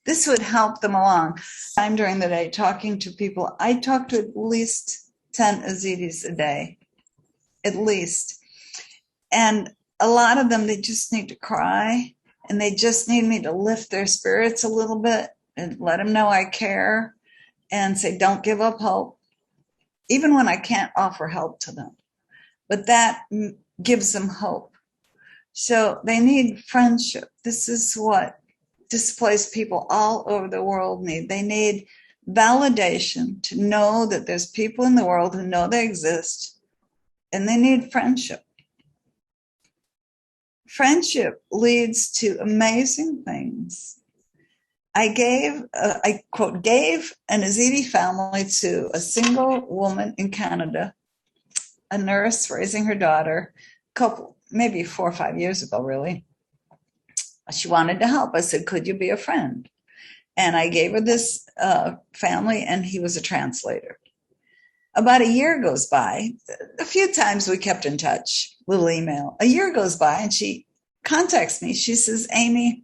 this would help them along. I'm during the day talking to people. I talk to at least 10 Yazidis a day, at least. And a lot of them, they just need to cry. and they just need me to lift their spirits a little bit and let them know I care and say, don't give up hope, even when I can't offer help to them. But that gives them hope. So they need friendship. This is what displaced people all over the world need. They need validation to know that there's people in the world who know they exist, and they need friendship. Friendship leads to amazing things. I quote, gave an Yazidi family to a single woman in Canada, a nurse raising her daughter, maybe 4 or 5 years ago, really. She wanted to help. I said, could you be a friend? And I gave her this family, and he was a translator. About a year goes by. A few times we kept in touch, little email. A year goes by, and she contacts me. She says, Amy,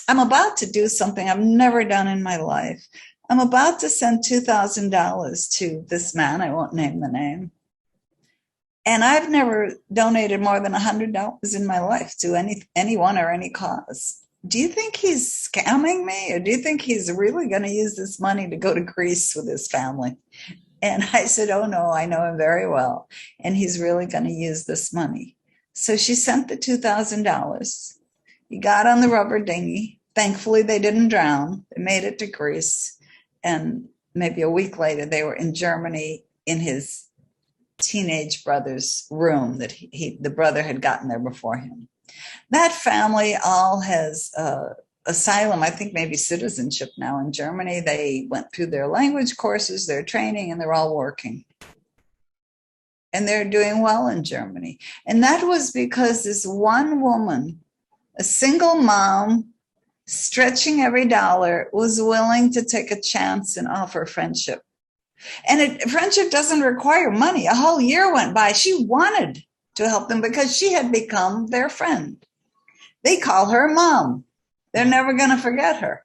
I'm about to do something I've never done in my life. I'm about to send $2,000 to this man. I won't name the name. And I've never donated more than $100 in my life to anyone or any cause. Do you think he's scamming me, or do you think he's really going to use this money to go to Greece with his family? And I said, oh no, I know him very well, and he's really going to use this money. So she sent the $2,000. He got on the rubber dinghy. Thankfully, they didn't drown. They made it to Greece. And maybe a week later, they were in Germany in his teenage brother's room that the brother had gotten there before him. That family all has asylum, I think maybe citizenship now in Germany. They went through their language courses, their training, and they're all working. And they're doing well in Germany. And that was because this one woman, a single mom, stretching every dollar, was willing to take a chance and offer friendship. And friendship doesn't require money. A whole year went by. She wanted to help them because she had become their friend. They call her mom. They're never going to forget her.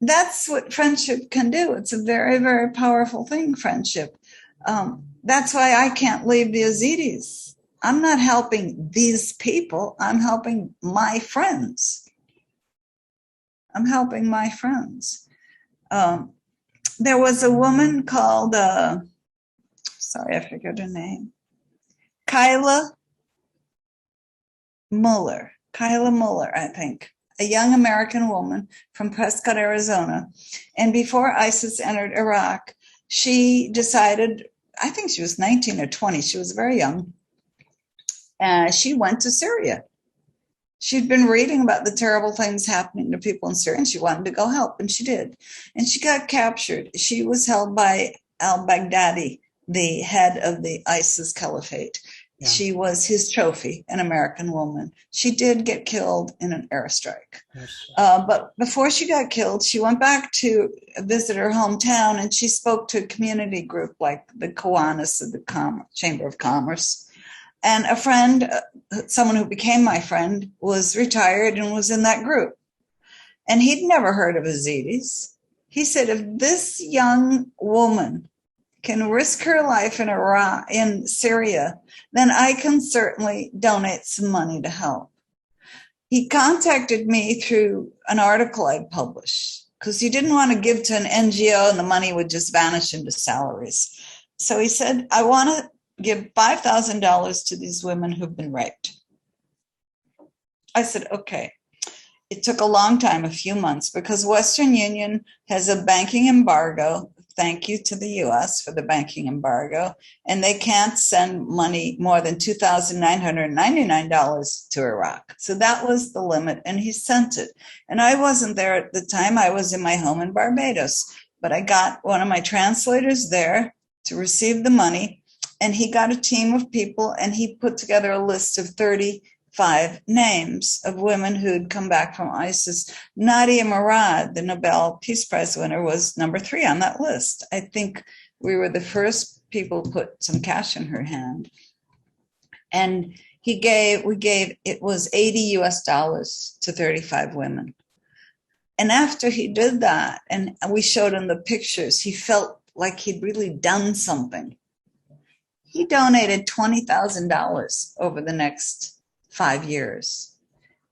That's what friendship can do. It's a very, very powerful thing, friendship. That's why I can't leave the Yazidis. I'm not helping these people. I'm helping my friends. I'm helping my friends. There was a woman called, sorry, I forget her name, Kyla Muller, I think, a young American woman from Prescott, Arizona. And before ISIS entered Iraq, she decided, I think she was 19 or 20, she was very young, she went to Syria. She'd been reading about the terrible things happening to people in Syria, and she wanted to go help, and she did. And she got captured. She was held by al-Baghdadi, the head of the ISIS caliphate. Yeah. She was his trophy, an American woman. She did get killed in an airstrike. But before she got killed, she went back to visit her hometown, and she spoke to a community group like the Kiwanis of the Chamber of Commerce. And a friend, someone who became my friend, was retired and was in that group. And he'd never heard of Yazidis. He said, if this young woman can risk her life in Iraq, in Syria, then I can certainly donate some money to help. He contacted me through an article I'd published because he didn't want to give to an NGO and the money would just vanish into salaries. So he said, I want to give $5,000 to these women who've been raped. I said, okay. It took a long time, a few months, because Western Union has a banking embargo. Thank you to the US for the banking embargo. And they can't send money more than $2,999 to Iraq. So that was the limit, and he sent it. And I wasn't there at the time. I was in my home in Barbados. But I got one of my translators there to receive the money. And he got a team of people, and he put together a list of 35 names of women who'd come back from ISIS. Nadia Murad, the Nobel Peace Prize winner, was number 3 on that list. I think we were the first people to put some cash in her hand. And it was $80 US to 35 women. And after he did that, and we showed him the pictures, he felt like he'd really done something. He donated $20,000 over the next 5 years.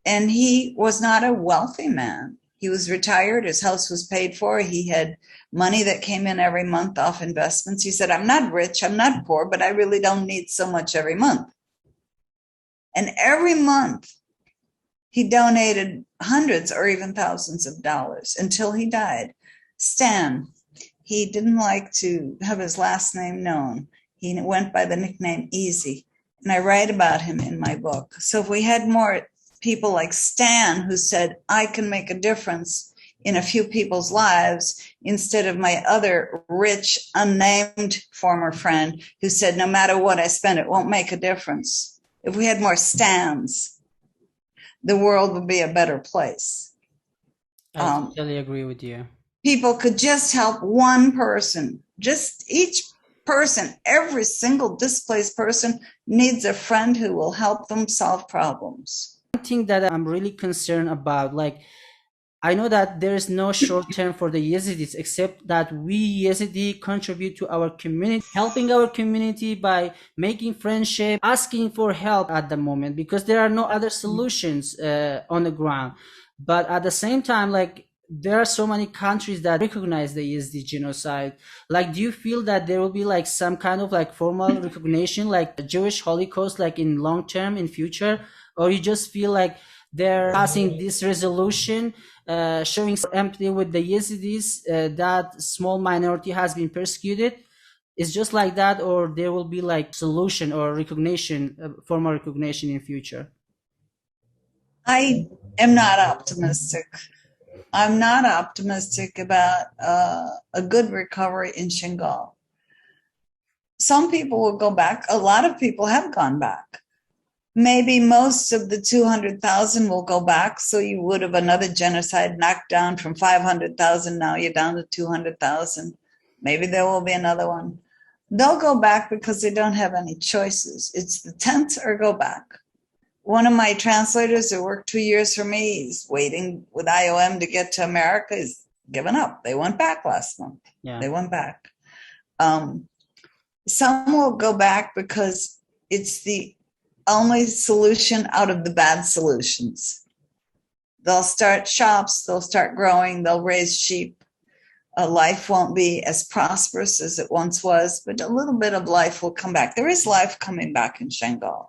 And he was not a wealthy man. He was retired. His house was paid for. He had money that came in every month off investments. He said, I'm not rich, I'm not poor, but I really don't need so much every month. And every month he donated hundreds or even thousands of dollars until he died. Stan, he didn't like to have his last name known. He went by the nickname Easy. And I write about him in my book. So if we had more people like Stan who said, I can make a difference in a few people's lives, instead of my other rich, unnamed former friend who said, no matter what I spend, it won't make a difference. If we had more Stans, the world would be a better place. I totally agree with you. People could just help one person, just each person, every single displaced person needs a friend who will help them solve problems. One thing that I'm really concerned about, like, I know that there is no short term for the Yazidis, except that we Yazidi contribute to our community, helping our community by making friendship, asking for help at the moment, because there are no other solutions on the ground. But at the same time, like, there are so many countries that recognize the Yazidi genocide. Like, do you feel that there will be like some kind of like formal recognition, like the Jewish Holocaust, like in long term, in future, or you just feel like they're passing this resolution showing empathy with the Yazidis, that small minority has been persecuted? It's just like that, or there will be like solution or recognition, formal recognition in future? I am not optimistic. I'm not optimistic about a good recovery in Shingal. Some people will go back. A lot of people have gone back. Maybe most of the 200,000 will go back. So you would have another genocide knocked down from 500,000. Now you're down to 200,000. Maybe there will be another one. They'll go back because they don't have any choices. It's the tent or go back. One of my translators who worked 2 years for me, he's waiting with IOM to get to America. He's given up. They went back last month. Yeah. They went back. Some will go back because it's the only solution out of the bad solutions. They'll start shops, they'll start growing, they'll raise sheep. Life won't be as prosperous as it once was, but a little bit of life will come back. There is life coming back in Shingal.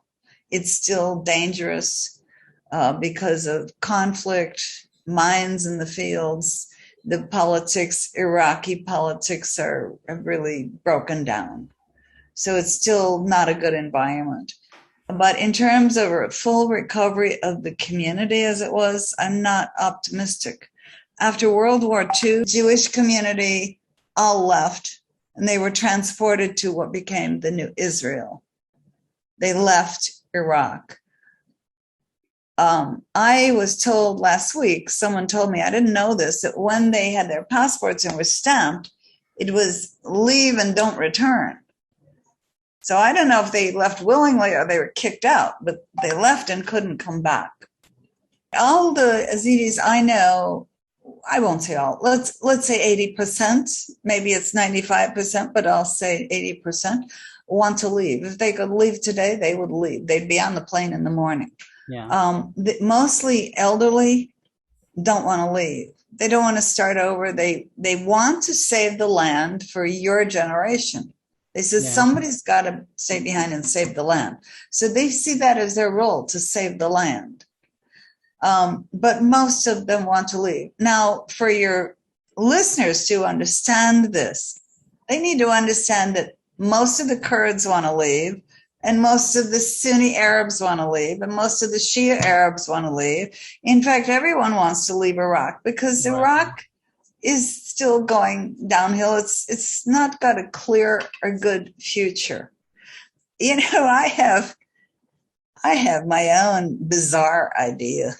It's still dangerous because of conflict, mines in the fields. The politics, Iraqi politics, are really broken down. So it's still not a good environment. But in terms of a full recovery of the community as it was, I'm not optimistic. After World War II, Jewish community all left, and they were transported to what became the new Israel. They left Iraq. I was told last week, someone told me, I didn't know this, that when they had their passports and were stamped, it was leave and don't return. So I don't know if they left willingly or they were kicked out, but they left and couldn't come back. All the Yazidis I know, I won't say all, let's say 80%, maybe it's 95%, but I'll say 80% want to leave. If they could leave today, they would leave. They'd be on the plane in the morning. Yeah. Mostly elderly don't want to leave. They don't want to start over. They want to save the land for your generation. They said, somebody's got to stay behind and save the land. So they see that as their role, to save the land. But most of them want to leave. Now, for your listeners to understand this, they need to understand that most of the Kurds want to leave, and most of the Sunni Arabs want to leave, and most of the Shia Arabs want to leave. In fact, everyone wants to leave Iraq because Iraq is still going downhill. It's not got a clear or good future. You know, I have my own bizarre idea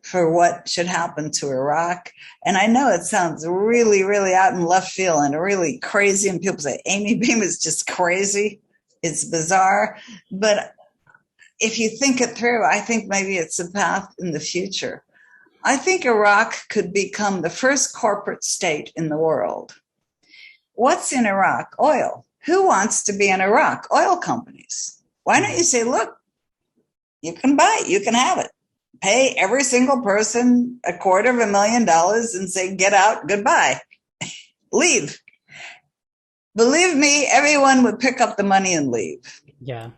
for what should happen to Iraq. And I know it sounds really, really out in left field and really crazy. And people say, Amy Beam is just crazy. It's bizarre. But if you think it through, I think maybe it's a path in the future. I think Iraq could become the first corporate state in the world. What's in Iraq? Oil. Who wants to be in Iraq? Oil companies. Why don't you say, look, you can buy it, you can have it. pay every single person $250,000 and say, get out, goodbye, leave. Believe me, everyone would pick up the money and leave. Yeah.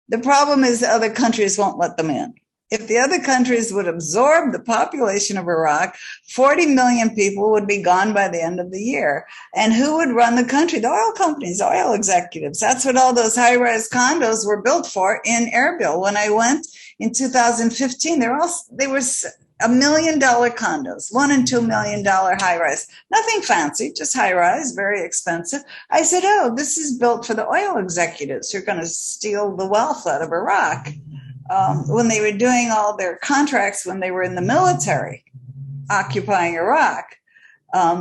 The problem is the other countries won't let them in. If the other countries would absorb the population of Iraq, 40 million people would be gone by the end of the year. And who would run the country? The oil companies, oil executives. That's what all those high-rise condos were built for in Erbil. When I went in 2015, they were $1 million condos, $1 and $2 million high-rise. Nothing fancy, just high-rise, very expensive. I said, oh, this is built for the oil executives who are going to steal the wealth out of Iraq. When they were doing all their contracts, when they were in the military occupying Iraq,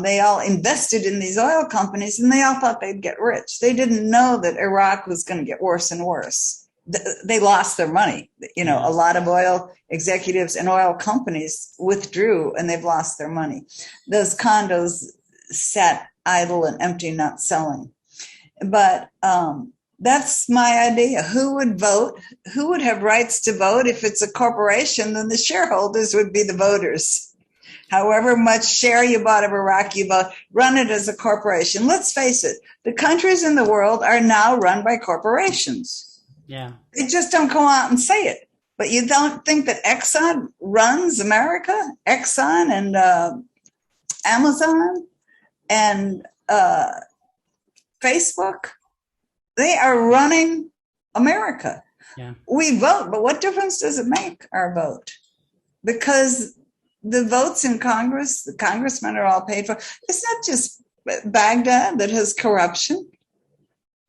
they all invested in these oil companies and they all thought they'd get rich. They didn't know that Iraq was going to get worse and worse. They lost their money. You know, a lot of oil executives and oil companies withdrew and they've lost their money. Those condos sat idle and empty, not selling. But that's my idea. Who would vote? Who would have rights to vote? If it's a corporation, then the shareholders would be the voters. However much share you bought of Iraq, you vote. Run it as a corporation. Let's face it, the countries in the world are now run by corporations. Yeah. They just don't go out and say it. But you don't think that Exxon runs America? Exxon and Amazon and Facebook? They are running America. Yeah. We vote, but what difference does it make, our vote? Because the votes in Congress, the congressmen are all paid for. It's not just Baghdad that has corruption.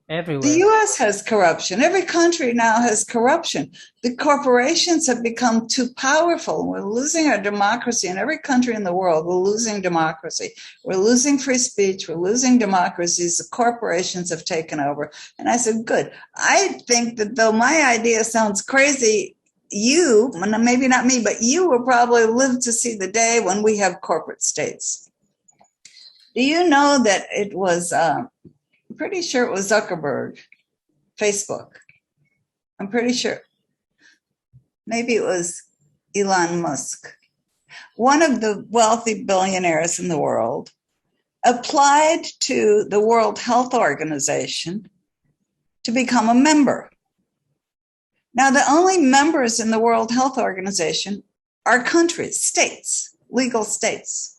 Everywhere. The U.S. has corruption. Every country now has corruption. The corporations have become too powerful. We're losing our democracy in every country in the world. We're losing democracy. We're losing free speech. We're losing democracies. The corporations have taken over. And I said, good. I think that though my idea sounds crazy, you, maybe not me, but you will probably live to see the day when we have corporate states. Do you know that it was... I'm pretty sure it was Zuckerberg, Facebook. I'm pretty sure. Maybe it was Elon Musk. One of the wealthy billionaires in the world applied to the World Health Organization to become a member. Now, the only members in the World Health Organization are countries, states, legal states.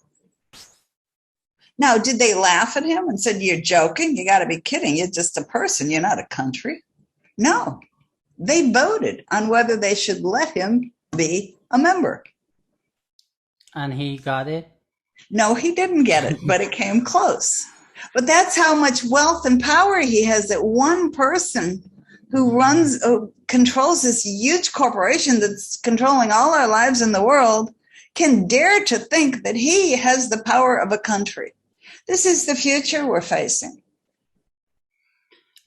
Now, did they laugh at him and said, you're joking? You got to be kidding. You're just a person. You're not a country. No, they voted on whether they should let him be a member. And he got it? No, he didn't get it, but it came close. But that's how much wealth and power he has, that one person who controls this huge corporation that's controlling all our lives in the world can dare to think that he has the power of a country. This is the future we're facing.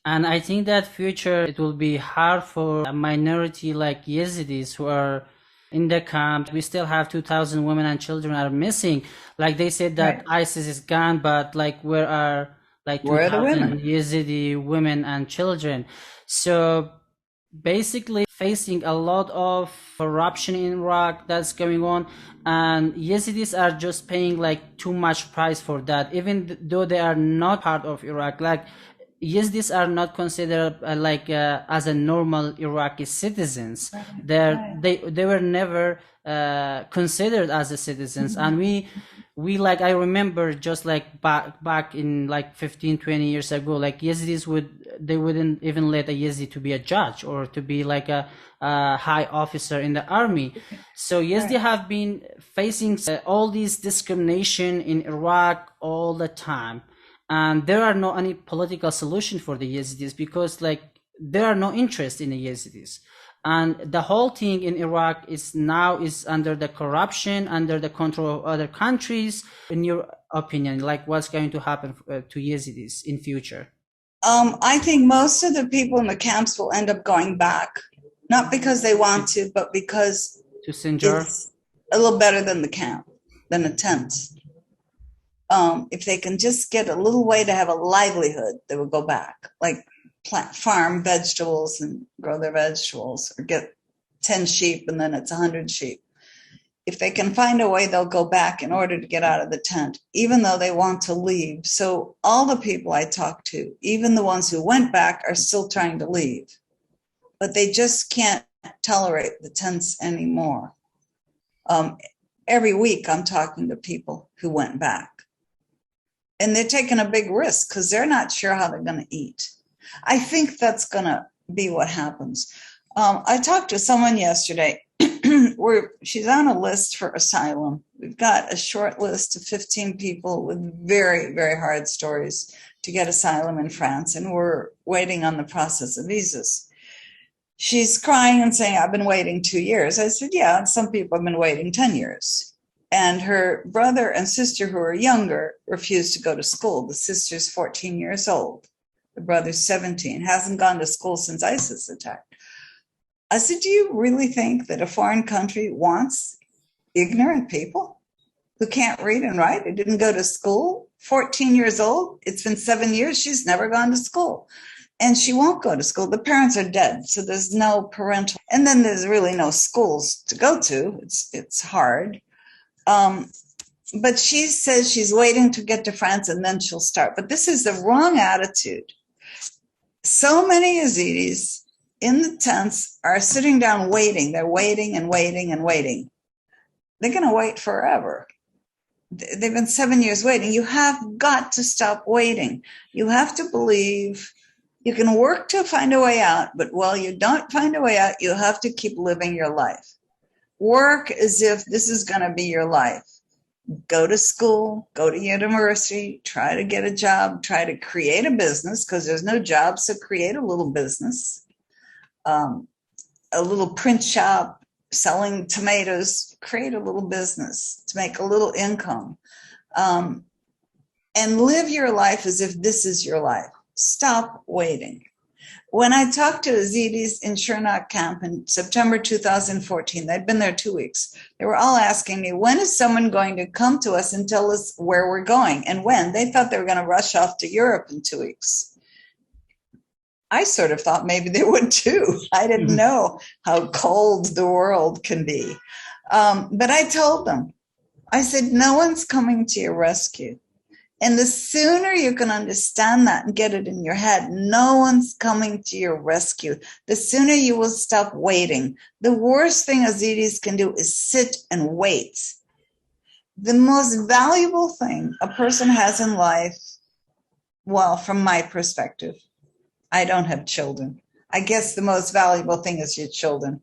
And I think that future, it will be hard for a minority like Yazidis who are in the camp. We still have 2,000 women and children are missing. Like they said that right. ISIS is gone, but like where are like 2,000 Yazidi women and children? So basically facing a lot of corruption in Iraq that's going on, and Yazidis are just paying like too much price for that, even though they are not part of Iraq. Like Yazidis are not considered as a normal Iraqi citizens. They were never considered as a citizens. And we like, I remember just like back in like 15-20 years ago, like Yazidis they wouldn't even let a Yazidi to be a judge or to be like a high officer in the army. So Yazidi have been facing all these discrimination in Iraq all the time. And there are no any political solution for the Yazidis because like there are no interest in the Yazidis. And the whole thing in Iraq is under the corruption, under the control of other countries. In your opinion, like what's going to happen to Yazidis in future? I think most of the people in the camps will end up going back, not because they want to, but because to Sinjar, it's a little better than the camp, than a tent. If they can just get a little way to have a livelihood, they will go back, like farm vegetables and grow their vegetables, or get 10 sheep and then it's 100 sheep. if they can find a way, they'll go back in order to get out of the tent, even though they want to leave. So all the people I talk to, even the ones who went back, are still trying to leave, but they just can't tolerate the tents anymore. Every week I'm talking to people who went back, and they're taking a big risk because they're not sure how they're going to eat. I think that's going to be what happens. I talked to someone yesterday where she's on a list for asylum. We've got a short list of 15 people with very, very hard stories to get asylum in France, and we're waiting on the process of visas. She's crying and saying, I've been waiting 2 years. I said, yeah, some people have been waiting 10 years. And her brother and sister, who are younger, refused to go to school. The sister's 14 years old. The brother's 17, hasn't gone to school since ISIS attacked. I said, do you really think that a foreign country wants ignorant people who can't read and write, who didn't go to school? 14 years old, it's been 7 years, she's never gone to school. And she won't go to school. The parents are dead, so there's no parental. And then there's really no schools to go to. It's hard. But she says she's waiting to get to France and then she'll start. But this is the wrong attitude. So many Yazidis in the tents are sitting down waiting. They're waiting and waiting and waiting. They're going to wait forever. They've been 7 years waiting. You have got to stop waiting. You have to believe. You can work to find a way out, but while you don't find a way out, you have to keep living your life. Work as if this is going to be your life. Go to school, go to university, try to get a job, try to create a business because there's no job, so create a little business. A little print shop selling tomatoes, create a little business to make a little income. And live your life as if this is your life. Stop waiting. When I talked to Yazidis in Shernok camp in September 2014, they'd been there 2 weeks. They were all asking me, when is someone going to come to us and tell us where we're going and when? They thought they were going to rush off to Europe in 2 weeks. I sort of thought maybe they would too. I didn't know how cold the world can be. But I told them, I said, no one's coming to your rescue. And the sooner you can understand that and get it in your head, no one's coming to your rescue, the sooner you will stop waiting. The worst thing Yazidis can do is sit and wait. The most valuable thing a person has in life, well, from my perspective, I don't have children. I guess the most valuable thing is your children.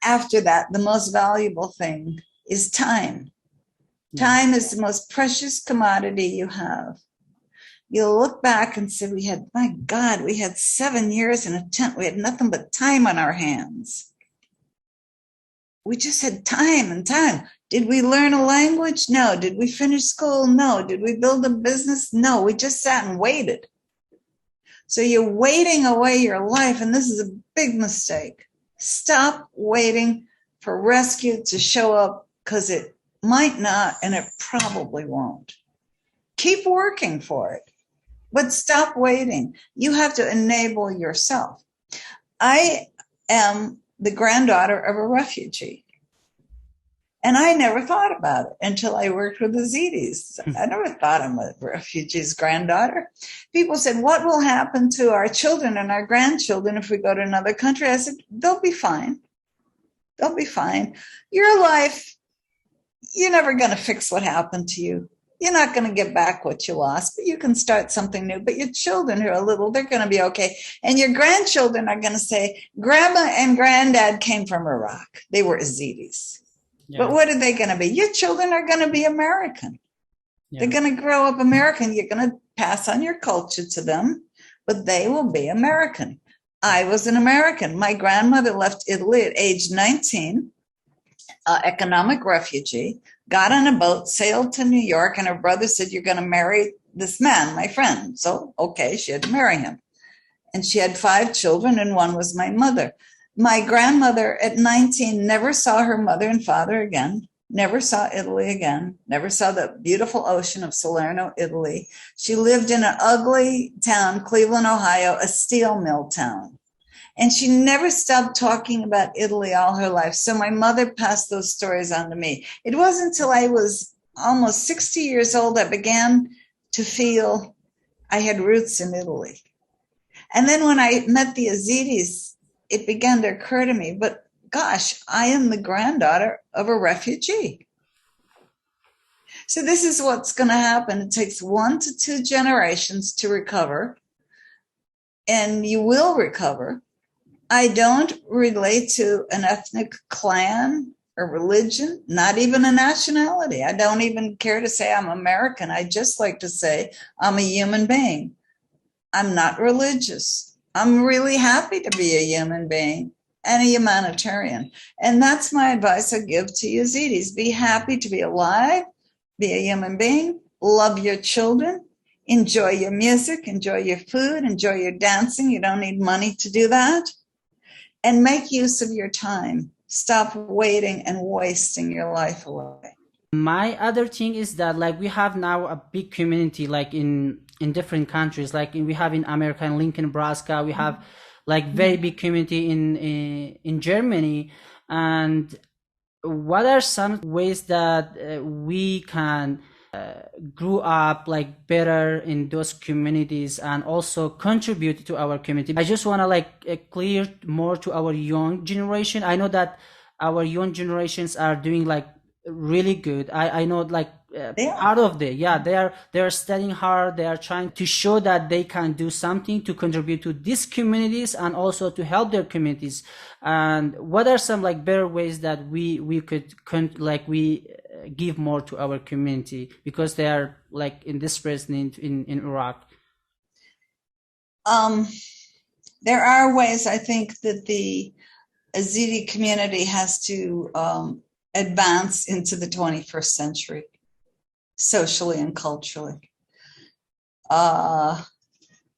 After that, the most valuable thing is time. Time is the most precious commodity you have. You'll look back and say, my God, we had 7 years in a tent. We had nothing but time on our hands. We just had time and time. Did we learn a language? No. Did we finish school? No. Did we build a business? No. We just sat and waited. So you're waiting away your life, and this is a big mistake. Stop waiting for rescue to show up, because it might not, and it probably won't. Keep working for it, but stop waiting. You have to enable yourself. I am the granddaughter of a refugee, and I never thought about it until I worked with the Yazidis. I never thought I'm a refugee's granddaughter. People said, what will happen to our children and our grandchildren if we go to another country? I said, they'll be fine. They'll be fine. Your life, you're never going to fix what happened to you. You're not going to get back what you lost, but you can start something new. But your children who are little, they're going to be okay. And your grandchildren are going to say, Grandma and Granddad came from Iraq. They were Yazidis. Yeah. But what are they going to be? Your children are going to be American. Yeah. They're going to grow up American. You're going to pass on your culture to them, but they will be American. I was an American. My grandmother left Italy at age 19. Economic refugee, got on a boat, sailed to New York, and her brother said, you're going to marry this man, my friend. So, okay, she had to marry him. And she had 5 children, and one was my mother. My grandmother at 19 never saw her mother and father again, never saw Italy again, never saw the beautiful ocean of Salerno, Italy. She lived in an ugly town, Cleveland, Ohio, a steel mill town. And she never stopped talking about Italy all her life. So my mother passed those stories on to me. It wasn't until I was almost 60 years old I began to feel I had roots in Italy. And then when I met the Yazidis, it began to occur to me, but gosh, I am the granddaughter of a refugee. So this is what's going to happen. It takes 1 to 2 generations to recover, and you will recover. I don't relate to an ethnic clan or religion, not even a nationality. I don't even care to say I'm American. I just like to say I'm a human being. I'm not religious. I'm really happy to be a human being and a humanitarian. And that's my advice I give to Yazidis. Be happy to be alive, be a human being, love your children, enjoy your music, enjoy your food, enjoy your dancing. You don't need money to do that. And make use of your time. Stop waiting and wasting your life away. My other thing is that like we have now a big community like in different countries, like we have in America, in Lincoln, Nebraska, we have like very big community in Germany. And what are some ways that we can grew up like better in those communities and also contribute to our community? I just want to like clear more to our young generation. I know that our young generations are doing like really good. I know like part of the they are studying hard. They are trying to show that they can do something to contribute to these communities and also to help their communities. And what are some like better ways that we could give more to our community, because they are like in distress in Iraq? There are ways. I think that the Yazidi community has to advance into the 21st century, socially and culturally.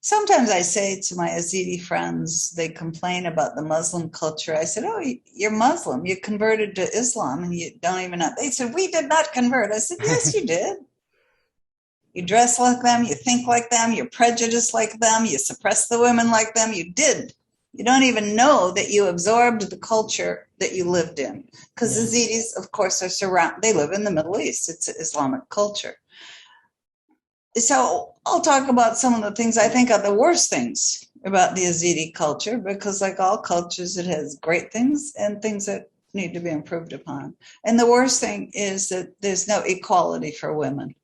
Sometimes I say to my Yazidi friends, they complain about the Muslim culture. I said, oh, you're Muslim. You converted to Islam and you don't even know. They said, we did not convert. I said, yes, you did. You dress like them. You think like them. You're prejudiced like them. You suppress the women like them. You did. You don't even know that you absorbed the culture that you lived in. Because the Yazidis, of course, are surrounded. They live in the Middle East. It's an Islamic culture. So I'll talk about some of the things I think are the worst things about the Yazidi culture, because like all cultures, it has great things and things that need to be improved upon. And the worst thing is that there's no equality for women.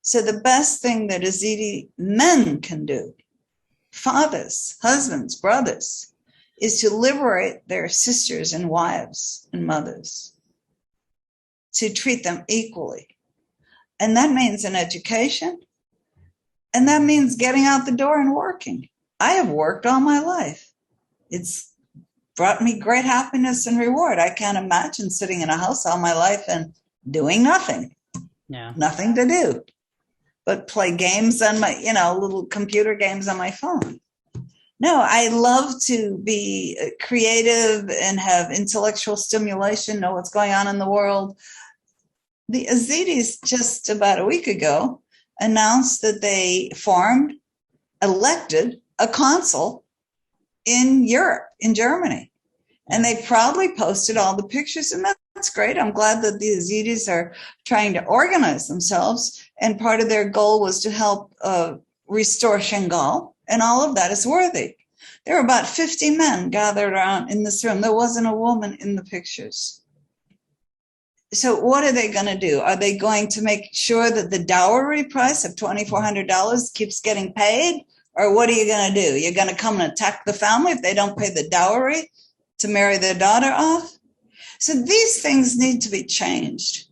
So the best thing that Yazidi men can do, fathers, husbands, brothers, is to liberate their sisters and wives and mothers, to treat them equally. And that means an education, and that means getting out the door and working. I have worked all my life. It's brought me great happiness and reward. I can't imagine sitting in a house all my life and doing nothing. Nothing to do but play games on my, little computer games on my phone. No, I love to be creative and have intellectual stimulation, know what's going on in the world. The Yazidis just about a week ago announced that they elected a consul in Europe, in Germany. And they proudly posted all the pictures, and that's great. I'm glad that the Yazidis are trying to organize themselves. And part of their goal was to help restore Shingal, and all of that is worthy. There were about 50 men gathered around in this room. There wasn't a woman in the pictures. So what are they going to do? Are they going to make sure that the dowry price of $2,400 keeps getting paid? Or what are you going to do? You're going to come and attack the family if they don't pay the dowry to marry their daughter off? So these things need to be changed.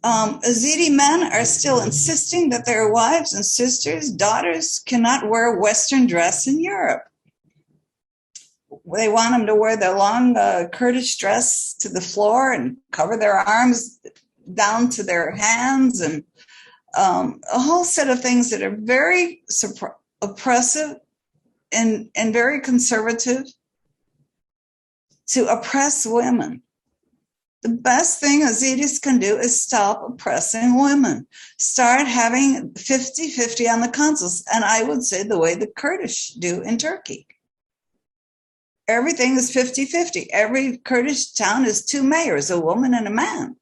Yazidi men are still insisting that their wives and sisters, daughters, cannot wear Western dress in Europe. They want them to wear their long Kurdish dress to the floor and cover their arms down to their hands, and a whole set of things that are very oppressive and very conservative to oppress women. The best thing Yazidis can do is stop oppressing women. Start having 50-50 on the consuls, and I would say the way the Kurdish do in Turkey. Everything is 50-50. Every Kurdish town is two mayors, a woman and a man.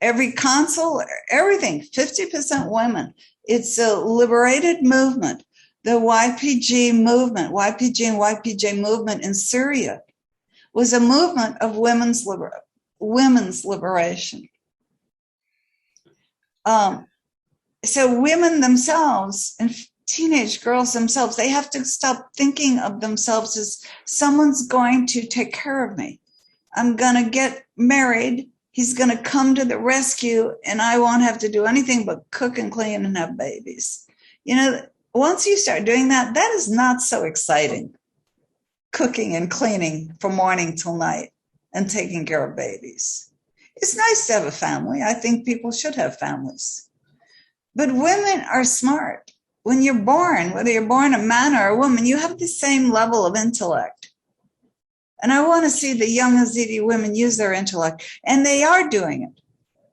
Every consul, everything, 50% women. It's a liberated movement. The YPG movement, YPG and YPJ movement in Syria was a movement of women's liberation. So women themselves and teenage girls themselves, they have to stop thinking of themselves as someone's going to take care of me. I'm going to get married. He's going to come to the rescue and I won't have to do anything but cook and clean and have babies. You know, once you start doing that, that is not so exciting. Cooking and cleaning from morning till night and taking care of babies. It's nice to have a family. I think people should have families. But women are smart. When you're born, whether you're born a man or a woman, you have the same level of intellect. And I want to see the young Yazidi women use their intellect. And they are doing it.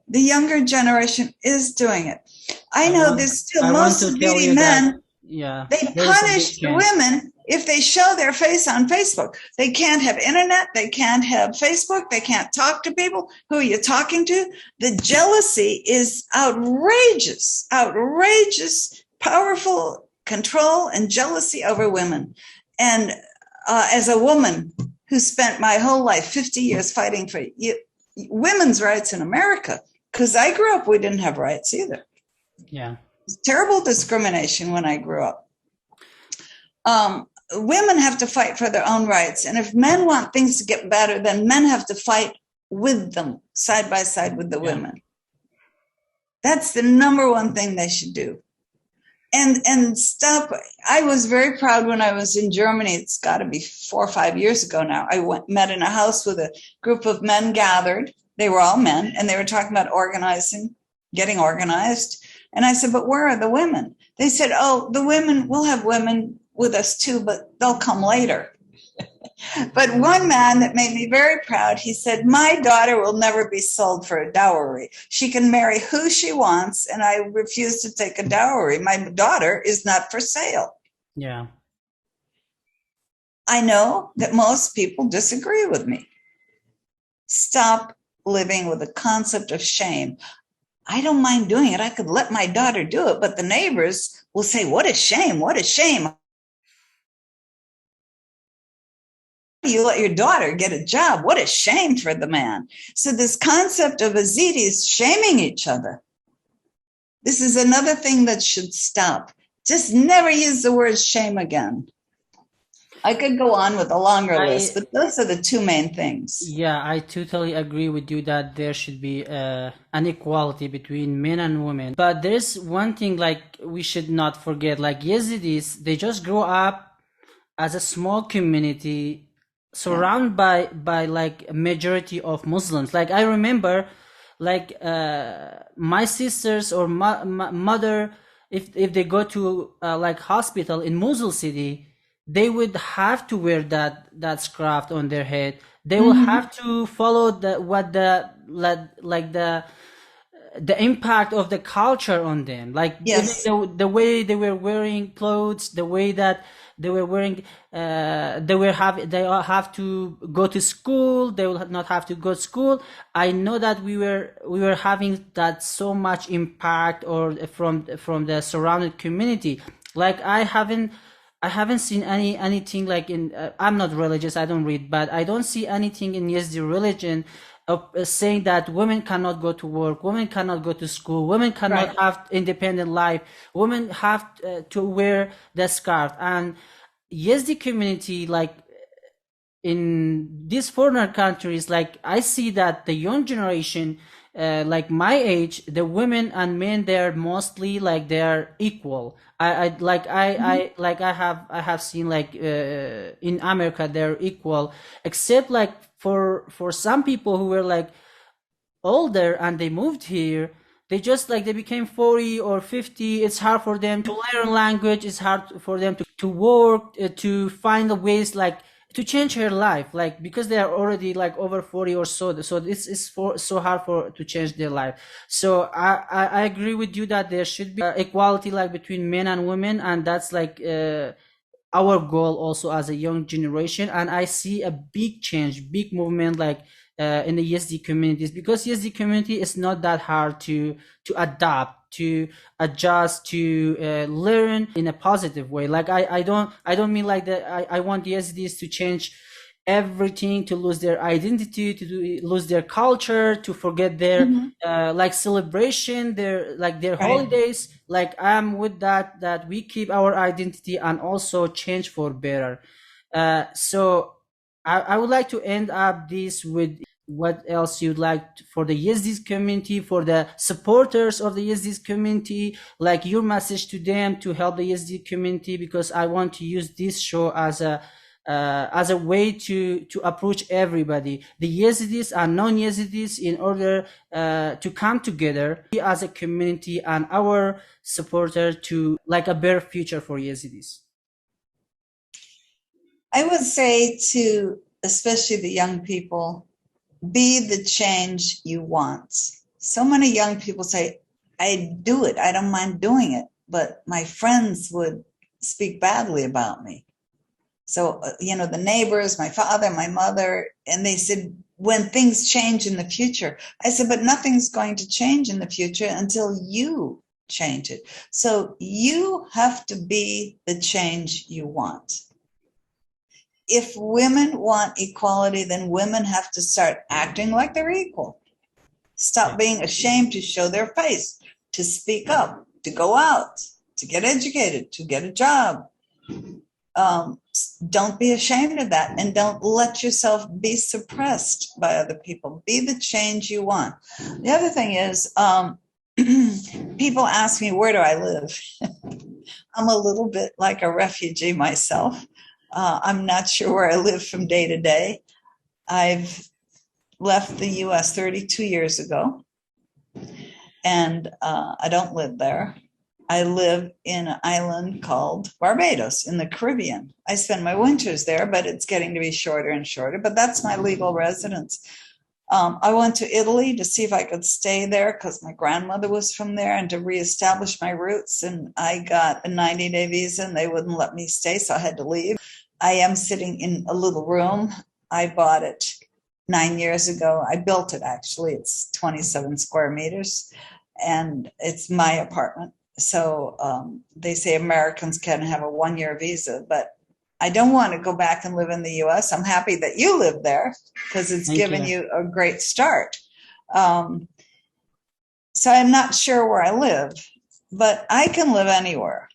The younger generation is doing it. I know there's still most Yazidi men, they punish the women if they show their face on Facebook. They can't have internet. They can't have Facebook. They can't talk to people. Who are you talking to? The jealousy is outrageous, outrageous, powerful control and jealousy over women. And as a woman who spent my whole life, 50 years fighting for women's rights in America, because I grew up, we didn't have rights either. Yeah. Terrible discrimination when I grew up. Women have to fight for their own rights. And if men want things to get better, then men have to fight with them, side by side with the women. That's the number one thing they should do. And stop. I was very proud when I was in Germany. It's got to be 4 or 5 years ago now. I met in a house with a group of men gathered. They were all men, and they were talking about organizing, getting organized. And I said, but where are the women? They said, oh, the women, we'll have women with us too, but they'll come later. But one man that made me very proud, he said, my daughter will never be sold for a dowry. She can marry who she wants, and I refuse to take a dowry. My daughter is not for sale. Yeah. I know that most people disagree with me. Stop living with the concept of shame. I don't mind doing it. I could let my daughter do it, but the neighbors will say, what a shame, what a shame. You let your daughter get a job. What a shame for the man. So this concept of Yazidis shaming each other, this is another thing that should stop. Just never use the word shame again. I could go on with a longer list, but those are the two main things. Yeah, I totally agree with you that there should be an equality between men and women. But there's one thing like we should not forget, like Yazidis, they just grow up as a small community surrounded by like a majority of Muslims. Like I remember like my sisters or my mother, if they go to like hospital in Mosul city, they would have to wear that scarf on their head. They will have to follow the impact of the culture on them, like the way they were wearing clothes, the way that they were wearing, they all have to go to school. They will not have to go to school. I know that we were having that so much impact or from the surrounding community. Like I haven't seen anything like in I'm not religious, I don't read, but I don't see anything in Yazidi religion of saying that women cannot go to work, women cannot go to school, women cannot have independent life, women have to wear the scarf. And Yazidi community, like in these foreign countries, like I see that the young generation, like my age, the women and men, they're mostly like they're equal. I have seen like in America they're equal, except like for some people who were like older and they moved here, they just like they became 40 or 50. It's hard for them to learn language. It's hard for them to work, to find the ways like to change her life, like because they are already like over 40 or so. So this is so hard to change their life. So I agree with you that there should be equality like between men and women, and that's like our goal also as a young generation. And I see a big change, big movement, like in the ESD communities, because ESD community is not that hard to adapt, to adjust, to learn in a positive way. Like I don't mean like that. I want the ESDs to change everything, to lose their identity, lose their culture, to forget their Mhm. like celebration, their Right. holidays. Like I'm with that we keep our identity and also change for better. So I would like to end up this with what else you'd like for the Yazidis community, for the supporters of the Yazidis community, like your message to them to help the Yazidi community, because I want to use this show as a way to approach everybody, the Yazidis and non-Yazidis, in order to come together as a community and our supporter to like a better future for Yazidis. I would say to especially the young people, be the change you want. So many young people say, I do it, I don't mind doing it, but my friends would speak badly about me. So, the neighbors, my father, my mother, and they said, when things change in the future, I said, but nothing's going to change in the future until you change it. So you have to be the change you want. If women want equality, then women have to start acting like they're equal. Stop being ashamed to show their face, to speak up, to go out, to get educated, to get a job. Don't be ashamed of that, and don't let yourself be suppressed by other people. Be the change you want. The other thing is, people ask me, where do I live? I'm a little bit like a refugee myself. I'm not sure where I live from day to day. I've left the US 32 years ago, and I don't live there. I live in an island called Barbados in the Caribbean. I spend my winters there, but it's getting to be shorter and shorter. But that's my legal residence. I went to Italy to see if I could stay there because my grandmother was from there, and to reestablish my roots. And I got a 90-day visa and they wouldn't let me stay, so I had to leave. I am sitting in a little room. I bought it 9 years ago. I built it, actually. It's 27 square meters, and it's my apartment. So they say Americans can have a 1-year visa, but I don't want to go back and live in the US. I'm happy that you live there because it's Thank given you. you a great start. Um, so I'm not sure where I live, but I can live anywhere.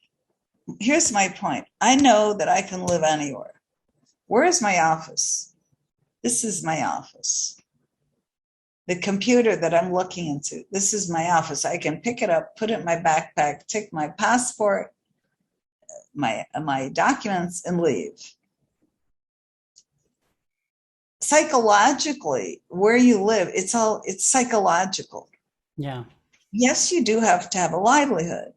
Here's my point. I know that I can live anywhere. Where is my office? This is my office. The computer that I'm looking into, this is my office. I can pick it up, put it in my backpack, take my passport, my documents, and leave. Psychologically, where you live, it's psychological. Yeah. Yes, you do have to have a livelihood,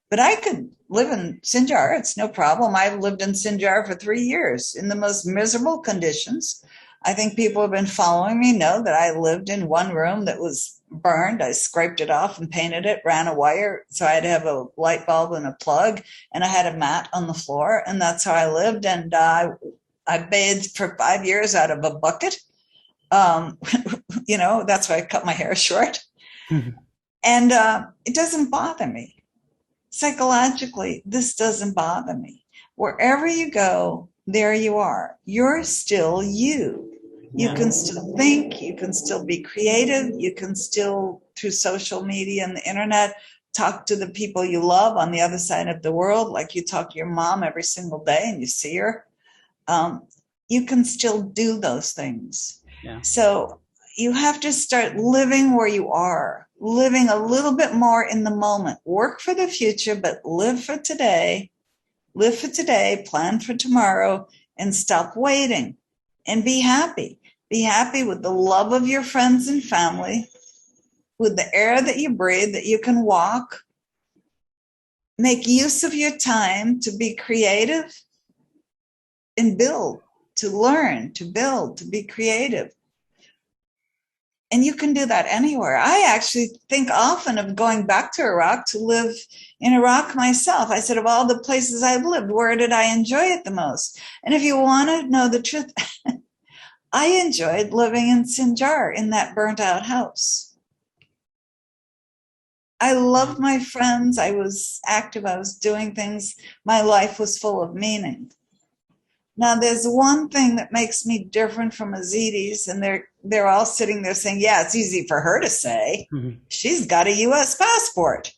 but I could live in Sinjar. It's no problem. I've lived in Sinjar for 3 years in the most miserable conditions. I think people have been following me know that I lived in one room that was burned. I scraped it off and painted it, ran a wire, so I had to have a light bulb and a plug, and I had a mat on the floor, and that's how I lived. And I bathed for 5 years out of a bucket. That's why I cut my hair short. And it doesn't bother me. Psychologically, this doesn't bother me. Wherever you go, there you are. You're still you. You can still think, you can still be creative, you can still, through social media and the internet, talk to the people you love on the other side of the world, like you talk to your mom every single day and you see her. You can still do those things. Yeah. So you have to start living where you are, living a little bit more in the moment. Work for the future, but live for today. Live for today, plan for tomorrow, and stop waiting. And be happy. Be happy with the love of your friends and family, with the air that you breathe, that you can walk. Make use of your time to be creative and build, to learn, to build, to be creative. And you can do that anywhere. I actually think often of going back to Iraq to live in Iraq myself. I said, of all the places I've lived, where did I enjoy it the most? And if you want to know the truth, I enjoyed living in Sinjar in that burnt out house. I loved my friends. I was active. I was doing things. My life was full of meaning. Now, there's one thing that makes me different from Yazidis, and they're all sitting there saying, yeah, it's easy for her to say. Mhm. She's got a U.S. passport.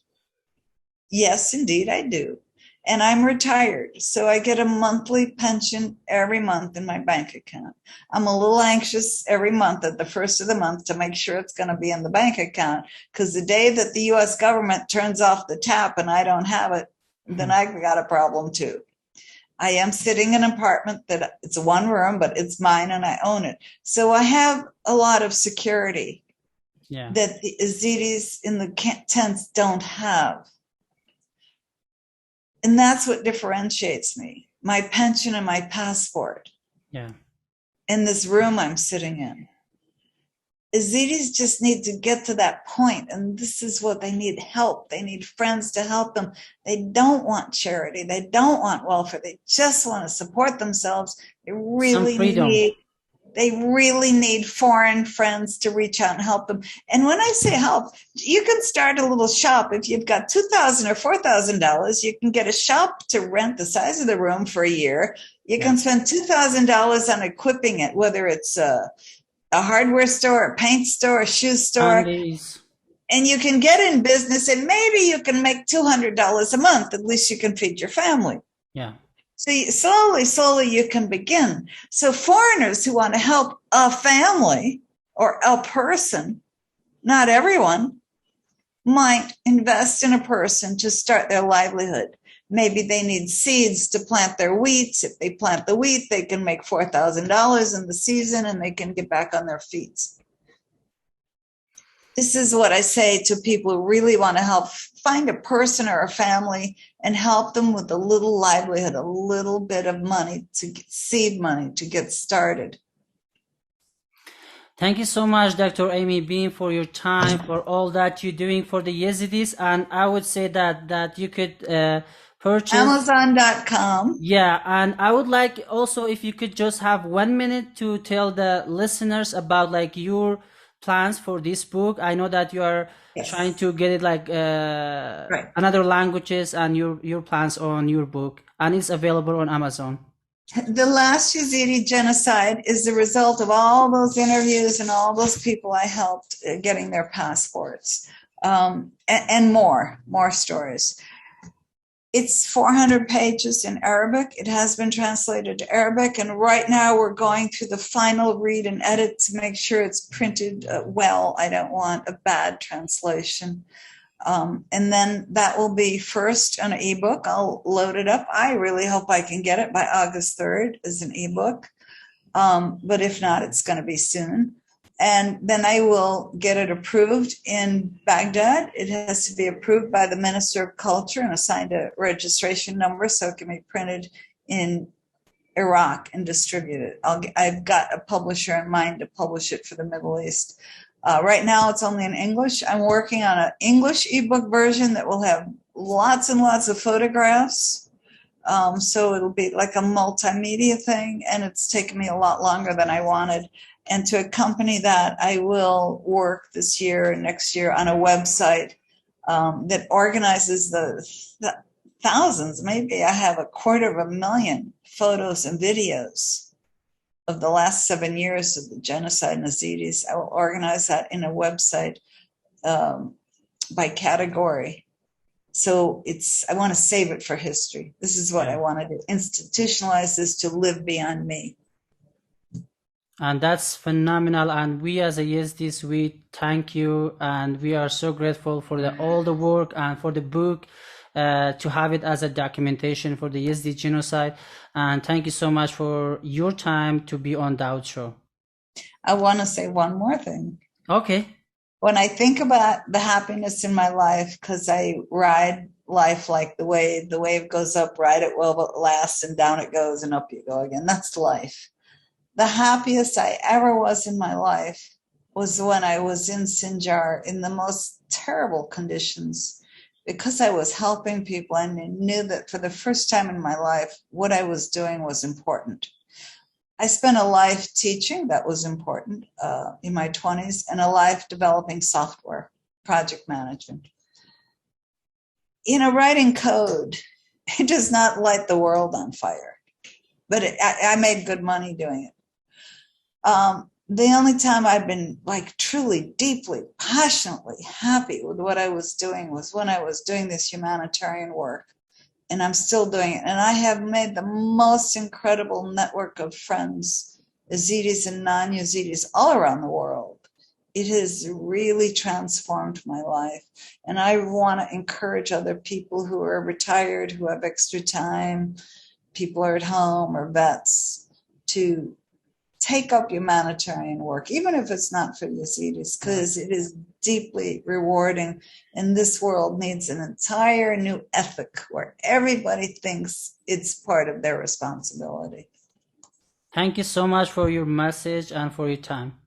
Yes, indeed, I do. And I'm retired, so I get a monthly pension every month in my bank account. I'm a little anxious every month at the first of the month to make sure it's going to be in the bank account, because the day that the U.S. government turns off the tap and I don't have it, then I've got a problem too. I am sitting in an apartment that it's one room, but it's mine and I own it. So I have a lot of security that the Yazidis in the tents don't have. And that's what differentiates me, my pension and my passport. Yeah. In this room I'm sitting in. Yazidis just need to get to that point, and this is what they need: help. They need friends to help them. They don't want charity. They don't want welfare. They just want to support themselves. They really need foreign friends to reach out and help them. And when I say help, you can start a little shop. If you've got $2,000 or $4,000, you can get a shop to rent the size of the room for a year. You can spend $2,000 on equipping it, whether it's a hardware store, a paint store, a shoe store. And you can get in business, and maybe you can make $200 a month. At least you can feed your family. Yeah. So slowly you can begin. So foreigners who want to help a family or a person, not everyone, might invest in a person to start their livelihood. Maybe they need seeds to plant their wheat. If they plant the wheat, they can make $4,000 in the season and they can get back on their feet. This is what I say to people who really want to help: find a person or a family and help them with a little livelihood, a little bit of money, to get seed money to get started. Thank you so much, Dr. Amy Beam, for your time, for all that you're doing for the Yazidis. And I would say that you could purchase Amazon.com. Yeah, and I would like also if you could just have 1 minute to tell the listeners about like your plans for this book. I know that you are trying to get it like another languages, and your plans on your book, and it's available on Amazon. The last Yazidi genocide is the result of all those interviews and all those people I helped getting their passports, and more stories. It's 400 pages in Arabic. It has been translated to Arabic, and right now we're going through the final read and edit to make sure it's printed well. I don't want a bad translation. And then that will be first an ebook. I'll load it up. I really hope I can get it by August 3rd as an ebook. But if not, it's going to be soon. And then I will get it approved in Baghdad. It has to be approved by the Minister of Culture and assigned a registration number so it can be printed in Iraq and distributed. I've got a publisher in mind to publish it for the Middle East. Right now it's only in English. I'm working on an English ebook version that will have lots and lots of photographs. So it'll be like a multimedia thing, and it's taken me a lot longer than I wanted. And to accompany that, I will work this year and next year on a website that organizes the thousands, maybe I have 250,000 photos and videos of the last 7 years of the genocide in the Yazidis. I will organize that in a website by category. So I want to save it for history. This is what I want to do: institutionalize this to live beyond me. And that's phenomenal. And we as a Yazidis, we thank you, and we are so grateful for all the work and for the book, to have it as a documentation for the Yazidi genocide. And thank you so much for your time to be on Dawood Show. I want to say one more thing. Okay. When I think about the happiness in my life, because I ride life like the wave goes up, ride it while it lasts, and down it goes, and up you go again. That's life. The happiest I ever was in my life was when I was in Sinjar in the most terrible conditions. Because I was helping people, and I knew that for the first time in my life, what I was doing was important. I spent a life teaching, that was important, in my 20s, and a life developing software, project management. Writing code, it does not light the world on fire, but I made good money doing it. The only time I've been like truly, deeply, passionately happy with what I was doing was when I was doing this humanitarian work, and I'm still doing it. And I have made the most incredible network of friends, Yazidis and non-Yazidis, all around the world. It has really transformed my life. And I want to encourage other people who are retired, who have extra time, people are at home or vets, to take up humanitarian work, even if it's not for Yazidis, because it is deeply rewarding. And this world needs an entire new ethic where everybody thinks it's part of their responsibility. Thank you so much for your message and for your time.